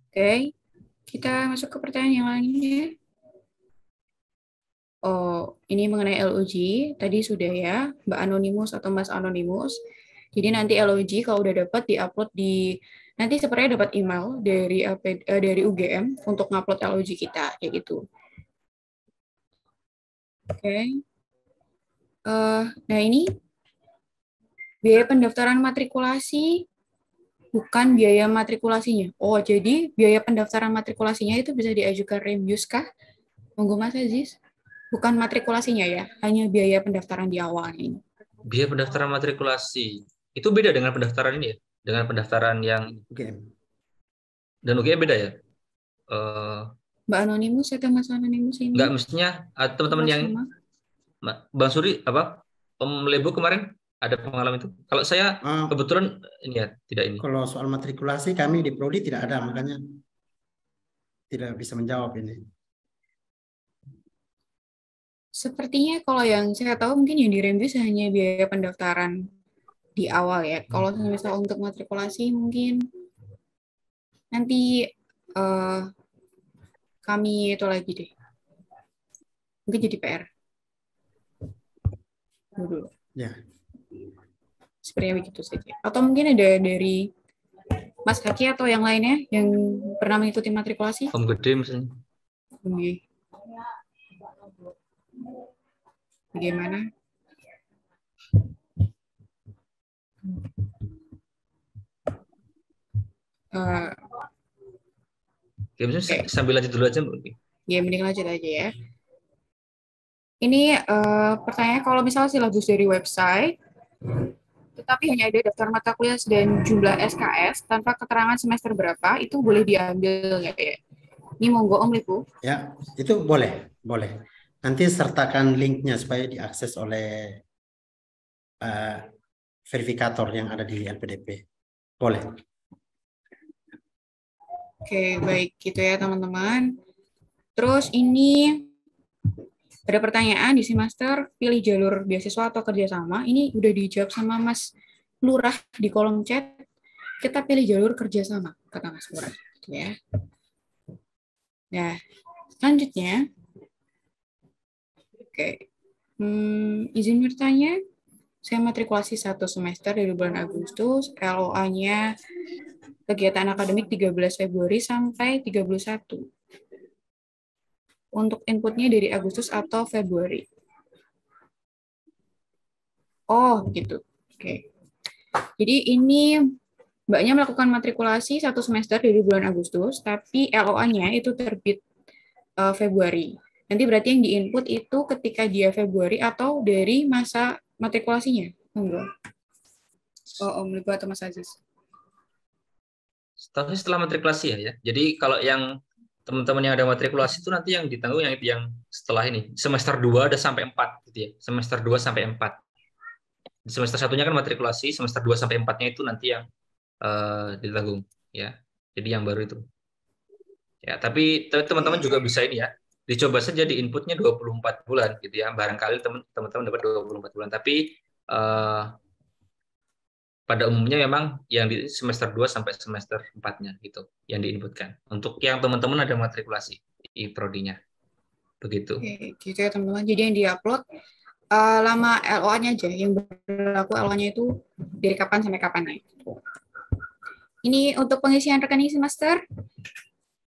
Oke, kita masuk ke pertanyaan yang lainnya. Oh, ini mengenai LOG, tadi sudah ya, Mbak Anonimus atau Mas Anonimus. Jadi nanti LOG kalau udah dapat diupload nanti sepertinya dapat email dari UGM untuk ngupload LOG kita, kayak gitu. Oke. Nah ini biaya pendaftaran matrikulasi bukan biaya matrikulasinya. Oh, jadi biaya pendaftaran matrikulasinya itu bisa diajukan Remius kah? Monggo Mas Aziz. Bukan matrikulasinya ya, hanya biaya pendaftaran di awal ini. Biaya pendaftaran matrikulasi itu beda dengan pendaftaran ini ya, dengan pendaftaran yang UGM. Dan UGM beda ya. Mbak Anonimus atau Mas Anonimus ini? Enggak, mestinya teman-teman yang Bang Suri apa Om Lebo kemarin ada pengalaman itu. Kalau saya kebetulan ini ya tidak ini. Kalau soal matrikulasi kami di Prodi tidak ada, makanya tidak bisa menjawab ini. Sepertinya kalau yang saya tahu mungkin yang di Remius hanya biaya pendaftaran di awal ya. Kalau misal untuk matrikulasi mungkin nanti kami itu lagi deh. Mungkin jadi PR. Dulu. Ya. Sepertinya begitu saja. Atau mungkin ada dari Mas Haki atau yang lainnya yang pernah mengikuti matrikulasi? Om Gede misalnya. Oke. Bagaimana? Sambil lanjut dulu aja Mbak. Ya, mending lanjut aja ya. Ini pertanyaan kalau misalnya silabus dari website, tetapi hanya ada daftar mata kuliah dan jumlah SKS tanpa keterangan semester berapa, itu boleh diambil nggak ya? Ini monggo Om Lipu. Ya, itu boleh. Nanti sertakan linknya supaya diakses oleh verifikator yang ada di LPDP. Boleh. Oke, baik gitu ya teman-teman. Terus ini ada pertanyaan di semester pilih jalur beasiswa atau kerjasama. Ini udah dijawab sama Mas Lurah di kolom chat. Kita pilih jalur kerjasama, kata Mas Lurah. Gitu ya. Nah, selanjutnya. Oke. Izin bertanya. Saya matrikulasi 1 semester dari bulan Agustus. LOA-nya kegiatan akademik 13 Februari sampai 31. Untuk inputnya dari Agustus atau Februari. Oh, gitu. Oke. Jadi ini Mbaknya melakukan matrikulasi 1 semester dari bulan Agustus, tapi LOA-nya itu terbit Februari. Nanti berarti yang diinput itu ketika dia Februari atau dari masa matrikulasinya. Monggo. Om Lipo atau Mas Aziz? Setelah matrikulasi ya. Jadi kalau yang teman-teman yang ada matrikulasi itu nanti yang ditanggung yang setelah ini semester 2 ada sampai 4 gitu ya. Semester 2 sampai 4. Di semester satunya kan matrikulasi, semester 2 sampai 4-nya itu nanti yang ditanggung ya. Jadi yang baru itu. Ya, tapi teman-teman juga bisa ini ya. Dicoba saja di inputnya 24 bulan gitu ya. Barangkali teman-teman dapat 24 bulan, tapi pada umumnya memang yang di semester 2 sampai semester 4-nya gitu yang diinputkan. Untuk yang teman-teman ada matrikulasi di prodinya. Begitu. Oke, gitu ya teman-teman. Jadi yang diupload lama LOA-nya aja, yang berlaku LOA-nya itu dari kapan sampai kapan. Nah, gitu. Ini untuk pengisian rekening semester,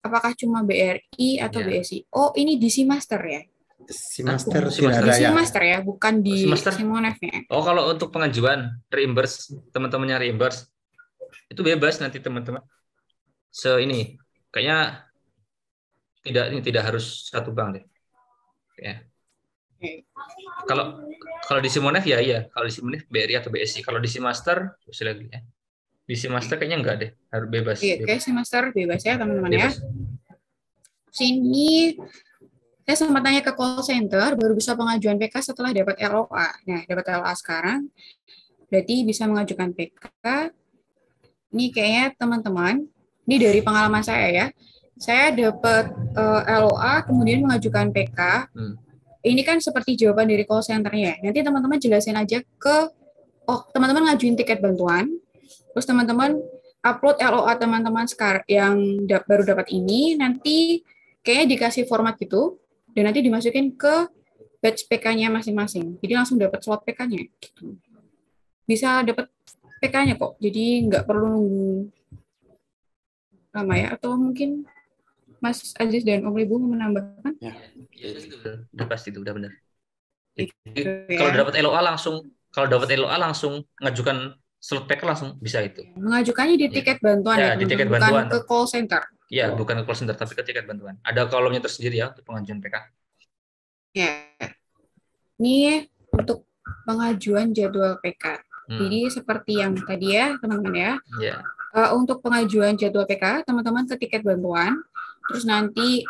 apakah cuma BRI atau BSI? Oh, ini di semester ya? Semester di semester ya, bukan di Simonef-nya. Oh, kalau untuk pengajuan reimburse, teman-temannya reimburse, itu bebas nanti teman-teman. Ini kayaknya tidak harus satu bank deh. Ya. Okay. Kalau di Simonef ya iya, kalau di Simonef BRI atau BSI. Kalau di Simaster bisa lagi ya. Di Simaster kayaknya enggak deh, harus bebas. Iya, kayak semester bebas ya teman-teman ya. Sini saya sempat tanya ke call center, baru bisa pengajuan PK setelah dapat LOA. Nah, dapat LOA sekarang, berarti bisa mengajukan PK. Ini kayaknya teman-teman, ini dari pengalaman saya ya. Saya dapat LOA, kemudian mengajukan PK. Ini kan seperti jawaban dari call center-nya. Nanti teman-teman jelasin aja teman-teman ngajuin tiket bantuan, terus teman-teman upload LOA teman-teman sekarang yang baru dapat ini, nanti kayaknya dikasih format gitu, dan nanti dimasukin ke batch PK-nya masing-masing. Jadi langsung dapat slot PK-nya. Gitu. Bisa dapat PK-nya kok, jadi nggak perlu nunggu lama ya. Atau mungkin Mas Aziz dan Om Ibu menambahkan? Ya itu udah pasti itu udah benar. Gitu, ya. Kalau dapat LOA langsung ngajukan slot PK langsung bisa itu. Mengajukannya di tiket bantuan ya, di tiket bukan bantuan. Ke call center. Iya, bukan ke call center tapi ke tiket bantuan. Ada kolomnya tersendiri ya untuk pengajuan PK. Ya. Ini untuk pengajuan jadwal PK. Jadi seperti yang tadi ya, teman-teman ya. Yeah. Untuk pengajuan jadwal PK, teman-teman ke tiket bantuan. Terus nanti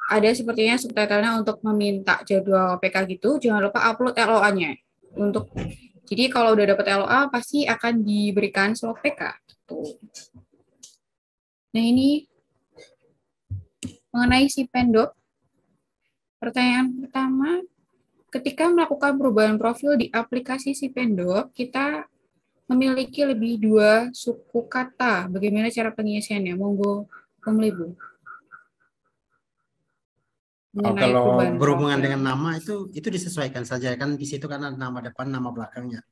ada sepertinya subtitlenya untuk meminta jadwal PK gitu. Jangan lupa upload LOA-nya. Jadi kalau udah dapat LOA pasti akan diberikan slot PK. Tuh. Nah ini mengenai si Pendop. Pertanyaan pertama, ketika melakukan perubahan profil di aplikasi si Pendop, kita memiliki lebih 2 suku kata. Bagaimana cara pengisiannya? Monggo Om Libu. Kalau berhubungan dengan nama itu disesuaikan saja kan, di situ kan ada nama depan, nama belakangnya.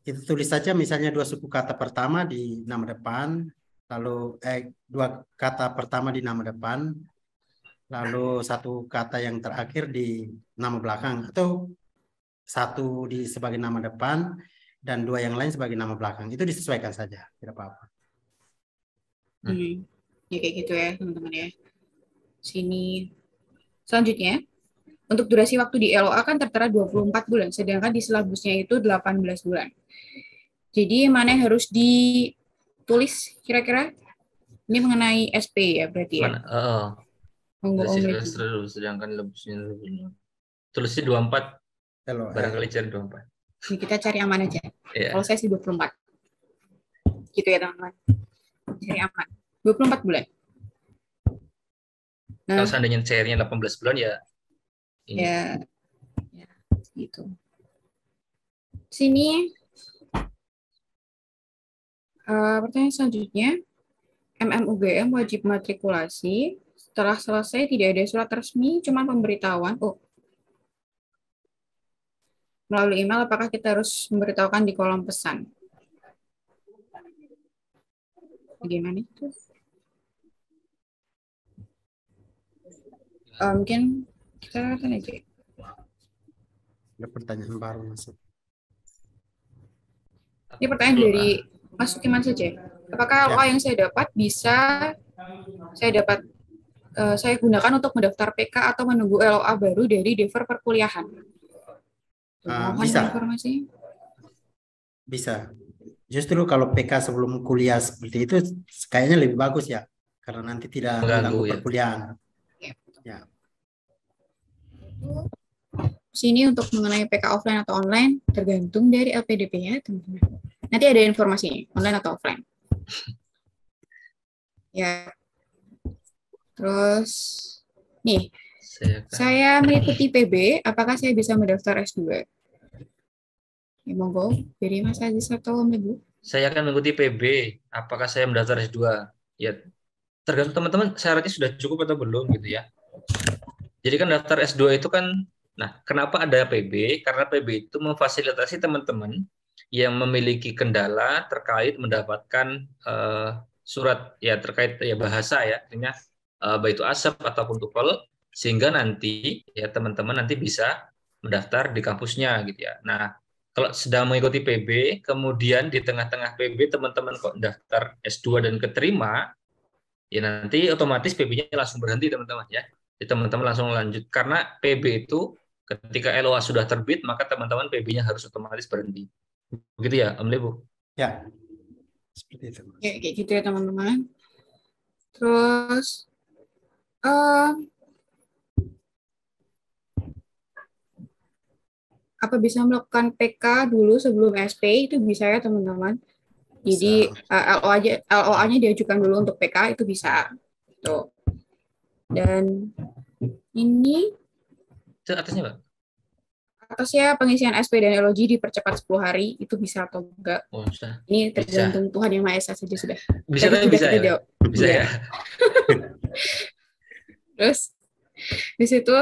Itu tulis saja misalnya 2 suku kata pertama di nama depan, lalu 2 kata pertama di nama depan, lalu 1 kata yang terakhir di nama belakang, atau 1 sebagai nama depan dan 2 yang lain sebagai nama belakang. Itu disesuaikan saja, tidak apa-apa. Ya kayak gitu ya teman-teman ya. Sini selanjutnya, untuk durasi waktu di LOA kan tertera 24 bulan, sedangkan di silabusnya itu 18 bulan. Jadi mana yang harus ditulis kira-kira? Ini mengenai SP ya berarti ya? Sedangkan silabusnya tulisnya 24, barangkali cari 24. Ini kita cari aman aja. Yeah. Kalau saya sih 24. Gitu ya teman-teman. Cari aman. 24 bulan. Nah, kalau seandainya cairnya 18 bulan ya ini. Ya gitu. Sini pertanyaan selanjutnya, MMUGM wajib matrikulasi. Setelah selesai tidak ada surat resmi, cuma pemberitahuan. Melalui email, apakah kita harus memberitahukan di kolom pesan? Bagaimana itu? Mungkin kita akan aja. Ada pertanyaan baru masuk. Ini pertanyaan dari Mas Sukiman saja. Apakah LOA yang saya dapat bisa saya gunakan untuk mendaftar PK atau menunggu LOA baru dari Dever perkuliahan? Bisa. Informasi. Bisa. Justru kalau PK sebelum kuliah seperti itu kayaknya lebih bagus ya. karena nanti tidak mengganggu mengganggu ya. perkuliahan. Ya. Sini untuk mengenai PK offline atau online tergantung dari LPDP ya teman-teman. Nanti ada informasi online atau offline. Ya. Terus nih, saya mengikuti PB, apakah saya bisa mendaftar S2? Ya, monggo, dari Mas Aziz atau Om Ibu. Saya akan mengikuti PB, apakah saya mendaftar S2? Ya, tergantung teman-teman syaratnya sudah cukup atau belum gitu ya. Jadi kan daftar S2 itu kan, nah kenapa ada PB? Karena PB itu memfasilitasi teman-teman yang memiliki kendala terkait mendapatkan surat ya terkait ya bahasa ya, artinya baik itu ASEP ataupun TOEFL, sehingga nanti ya teman-teman nanti bisa mendaftar di kampusnya gitu ya. Nah, kalau sedang mengikuti PB, kemudian di tengah-tengah PB teman-teman kok daftar S2 dan keterima, ya nanti otomatis PB-nya langsung berhenti teman-teman ya. Jadi teman-teman langsung lanjut karena PB itu ketika LOA sudah terbit maka teman-teman PB-nya harus otomatis berhenti. Begitu ya, Om Lebu? Ya. Seperti itu. Ya, kayak gitu ya teman-teman. Terus apa bisa melakukan PK dulu sebelum SP? Itu bisa ya teman-teman. Jadi LOA-nya diajukan dulu untuk PK itu bisa. Tuh. Dan ini Itu atasnya, Pak? atasnya pengisian SP dan LOG dipercepat 10 hari itu bisa atau enggak? Oh, bisa. Ini tergantung Tuhan Yang Maha Esa saja sudah. Bisa Tadi tapi bisa kita ya. jawab. Bisa ya. Terus di situ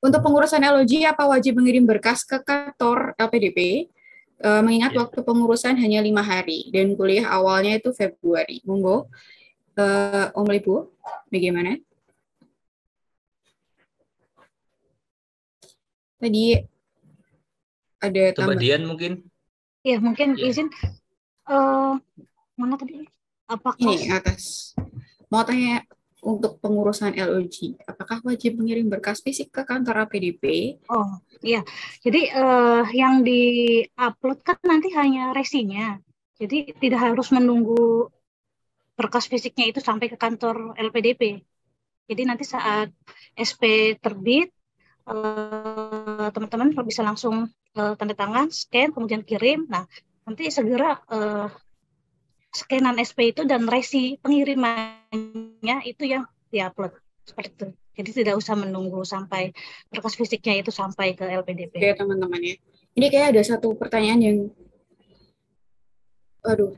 untuk pengurusan LOG apa wajib mengirim berkas ke kantor LPDP? Mengingat waktu pengurusan hanya 5 hari dan kuliah awalnya itu Februari. Monggo, Om Ibu, bagaimana? Tadi ada Coba Dian mungkin. Ya, mungkin Ya. izin. Mana tadi? Apakah ini atas? Mau tanya untuk pengurusan LOG, apakah wajib mengirim berkas fisik ke kantor LPDP? Oh, iya. Jadi yang di-upload kan nanti hanya resinya. Jadi tidak harus menunggu berkas fisiknya itu sampai ke kantor LPDP. Jadi nanti saat SP terbit, teman-teman bisa langsung tanda tangan, scan, kemudian kirim. Nah, nanti segera scanan SP itu dan resi pengirimannya itu yang diupload seperti itu. Jadi tidak usah menunggu sampai berkas fisiknya itu sampai ke LPDP. Oke teman-teman ya. Ini kayak ada satu pertanyaan yang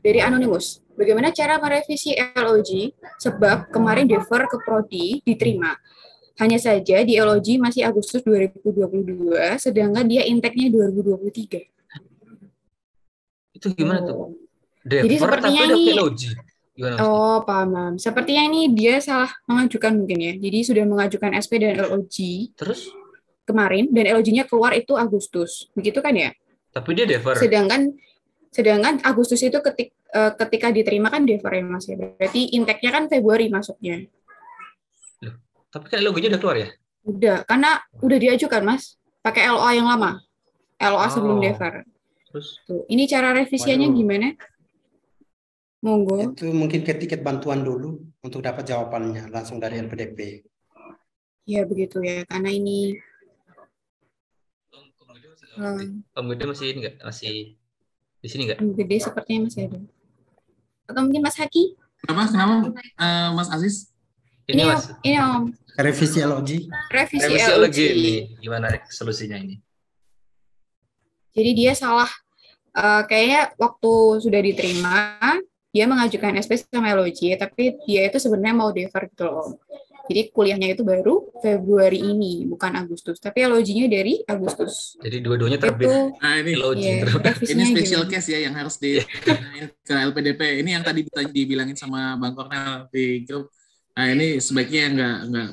dari Anonymous. Bagaimana cara merevisi LOG sebab kemarin defer ke Prodi diterima. Hanya saja di LOG masih Agustus 2022 sedangkan dia intake-nya 2023. Itu gimana tuh? Jadi sepertinya ini paham. Sepertinya ini dia salah mengajukan mungkin ya. Jadi sudah mengajukan SP dan LOG. Terus kemarin dan LOG-nya keluar itu Agustus. Begitu kan ya? Tapi dia defer. Sedangkan Agustus itu ketika diterima kan defer ya Mas ya. Berarti intake-nya kan Februari masuknya. Loh, tapi kan LOG-nya udah keluar ya? Udah, karena udah diajukan Mas. Pakai LOA yang lama. LOA sebelum defer. Terus tuh, ini cara revisiannya gimana? Monggo. Itu mungkin ke tiket bantuan dulu untuk dapat jawabannya langsung dari LPDP. Ya begitu ya, karena ini Om Gede masih ini nggak? Masih di sini nggak? Om Gede sepertinya masih ada. Atau mungkin Mas Haki? Kenapa Mas Aziz? Ini Mas. Ini Om. Revisi LOG. Revisi LOG ini gimana solusinya ini? Jadi dia salah. Kayaknya waktu sudah diterima, dia mengajukan SP sama LOG, tapi dia itu sebenarnya mau defer gitu loh. Jadi kuliahnya itu baru Februari ini, bukan Agustus. Tapi LOG-nya dari Agustus. Jadi dua-duanya terbit. Ini LOG. Ini special case ya yang harus di ke LPDP. Ini yang tadi dibilangin sama Bang Kornel di grup. Nah ini sebaiknya nggak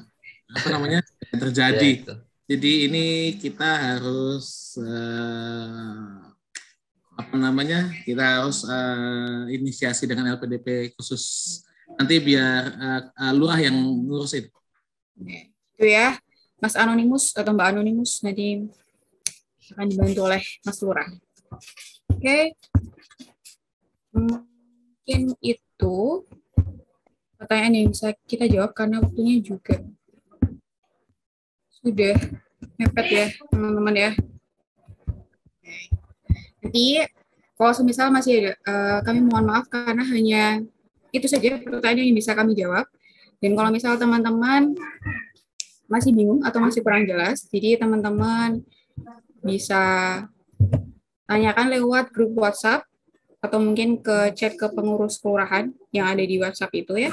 apa namanya terjadi. Ya, jadi ini kita harus kita harus inisiasi dengan LPDP khusus nanti biar lurah yang ngurusin. Itu ya, Mas Anonymous atau Mbak Anonymous nanti akan dibantu oleh Mas Lurah. Oke. Mungkin itu pertanyaan yang bisa kita jawab karena waktunya juga sudah mepet ya teman-teman ya. Nanti kalau semisal masih ada, kami mohon maaf karena hanya itu saja pertanyaan yang bisa kami jawab. Dan kalau misal teman-teman masih bingung atau masih kurang jelas, jadi teman-teman bisa tanyakan lewat grup WhatsApp atau mungkin ke chat ke pengurus kelurahan yang ada di WhatsApp itu ya.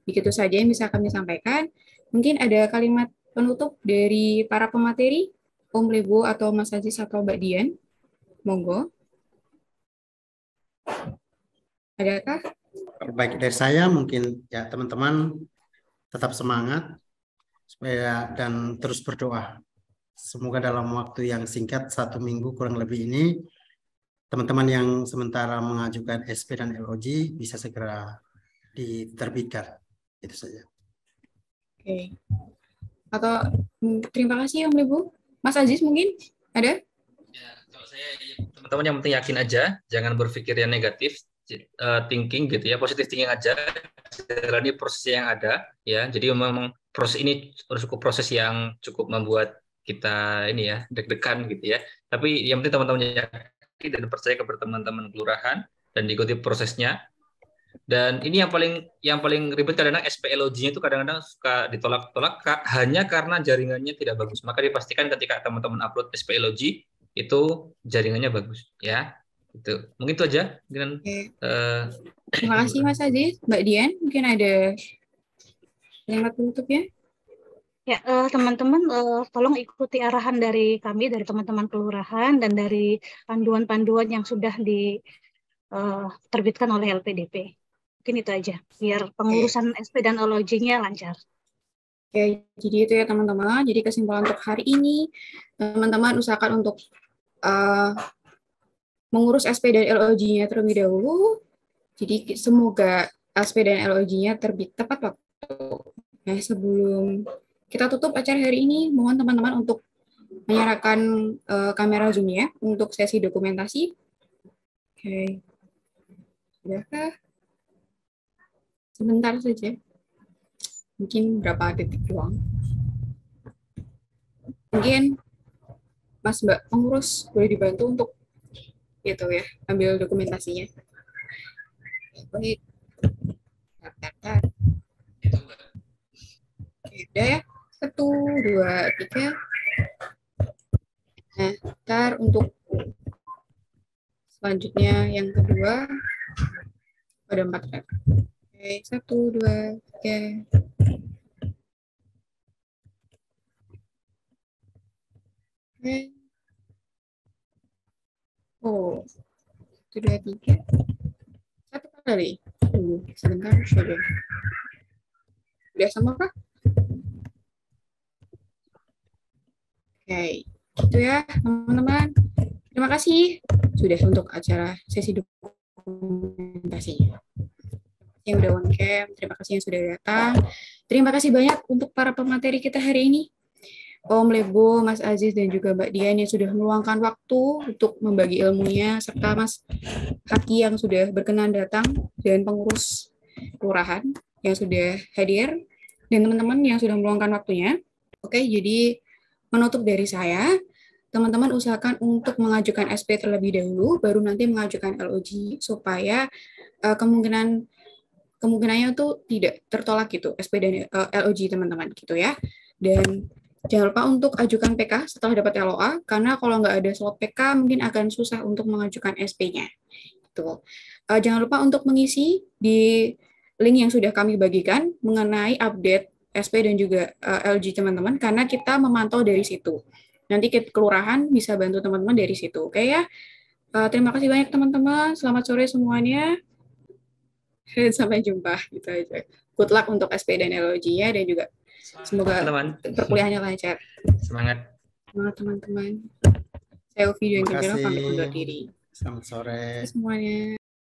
Begitu saja yang bisa kami sampaikan. Mungkin ada kalimat penutup dari para pemateri, Om Lebo atau Mas Aziz atau Mbak Dian. Monggo. Adakah? Baik dari saya mungkin ya teman-teman tetap semangat supaya dan terus berdoa. Semoga dalam waktu yang singkat 1 minggu kurang lebih ini teman-teman yang sementara mengajukan SP dan LOG bisa segera diterbitkan. Itu saja. Oke. Atau terima kasih Om Lebo. Mas Aziz mungkin ada? Ya, kalau saya teman-teman yang penting yakin aja, jangan berpikir yang negatif, thinking gitu ya, positif thinking aja, jalani proses yang ada ya. Jadi memang proses ini cukup proses yang cukup membuat kita ini ya deg-degan gitu ya. Tapi yang penting teman-teman yakin dan percaya kepada teman-teman kelurahan dan diikuti prosesnya. Dan ini yang paling ribet kadang-kadang SPLOG-nya itu kadang-kadang suka ditolak-tolak hanya karena jaringannya tidak bagus. Maka dipastikan ketika teman-teman upload SPLOG itu jaringannya bagus ya. Itu mungkin itu aja dengan terima kasih Mas Aziz. Mbak Dian mungkin ada kalimat penutupnya. Ya, teman-teman, tolong ikuti arahan dari kami, dari teman-teman kelurahan, dan dari panduan-panduan yang sudah diterbitkan oleh LPDP. Mungkin itu aja, biar pengurusan SP dan LOG-nya lancar. Oke, jadi itu ya teman-teman. Jadi kesimpulan untuk hari ini, teman-teman usahakan untuk mengurus SP dan LOG-nya terlebih dahulu. Jadi semoga SP dan LOG-nya terbit tepat waktu. Nah, sebelum kita tutup acara hari ini, mohon teman-teman untuk menyalakan kamera Zoom-nya untuk sesi dokumentasi. Oke. Sudahkah? Sebentar saja. Mungkin berapa detik doang. Mungkin Mas Mbak pengurus boleh dibantu untuk itu ya, ambil dokumentasinya. Baik. Oke, udah ya. 1, 2, 3. Nah, ntar untuk selanjutnya yang kedua ada 4 rep. Oke, 1, 2, 3. Oke. Oh, 1, 2, 3. 1 kali. Sebentar saja. Udah sama kah? Oke, itu ya teman-teman. Terima kasih sudah untuk acara sesi dokumentasi. Yang udah on cam, terima kasih yang sudah datang. Terima kasih banyak untuk para pemateri kita hari ini. Om Lebo, Mas Aziz, dan juga Mbak Dian yang sudah meluangkan waktu untuk membagi ilmunya, serta Mas Haki yang sudah berkenan datang, dan pengurus kelurahan yang sudah hadir, dan teman-teman yang sudah meluangkan waktunya. Oke, jadi menutup dari saya, teman-teman usahakan untuk mengajukan SP terlebih dahulu, baru nanti mengajukan LOG, supaya kemungkinannya itu tidak tertolak gitu, SP dan LOG teman-teman gitu ya. Dan jangan lupa untuk ajukan PK setelah dapat LOA, karena kalau nggak ada slot PK mungkin akan susah untuk mengajukan SP-nya. Gitu. Jangan lupa untuk mengisi di link yang sudah kami bagikan mengenai update SP dan juga LG teman-teman, karena kita memantau dari situ. Nanti kelurahan bisa bantu teman-teman dari situ, oke ya? Terima kasih banyak teman-teman. Selamat sore semuanya. Sampai jumpa gitu aja. Good luck untuk SP dan LOG-nya, dan juga semoga perkuliahannya lancar. Semangat. Semangat teman-teman. Saya Ufi dan Jendela pamit undur diri. Selamat sore semuanya.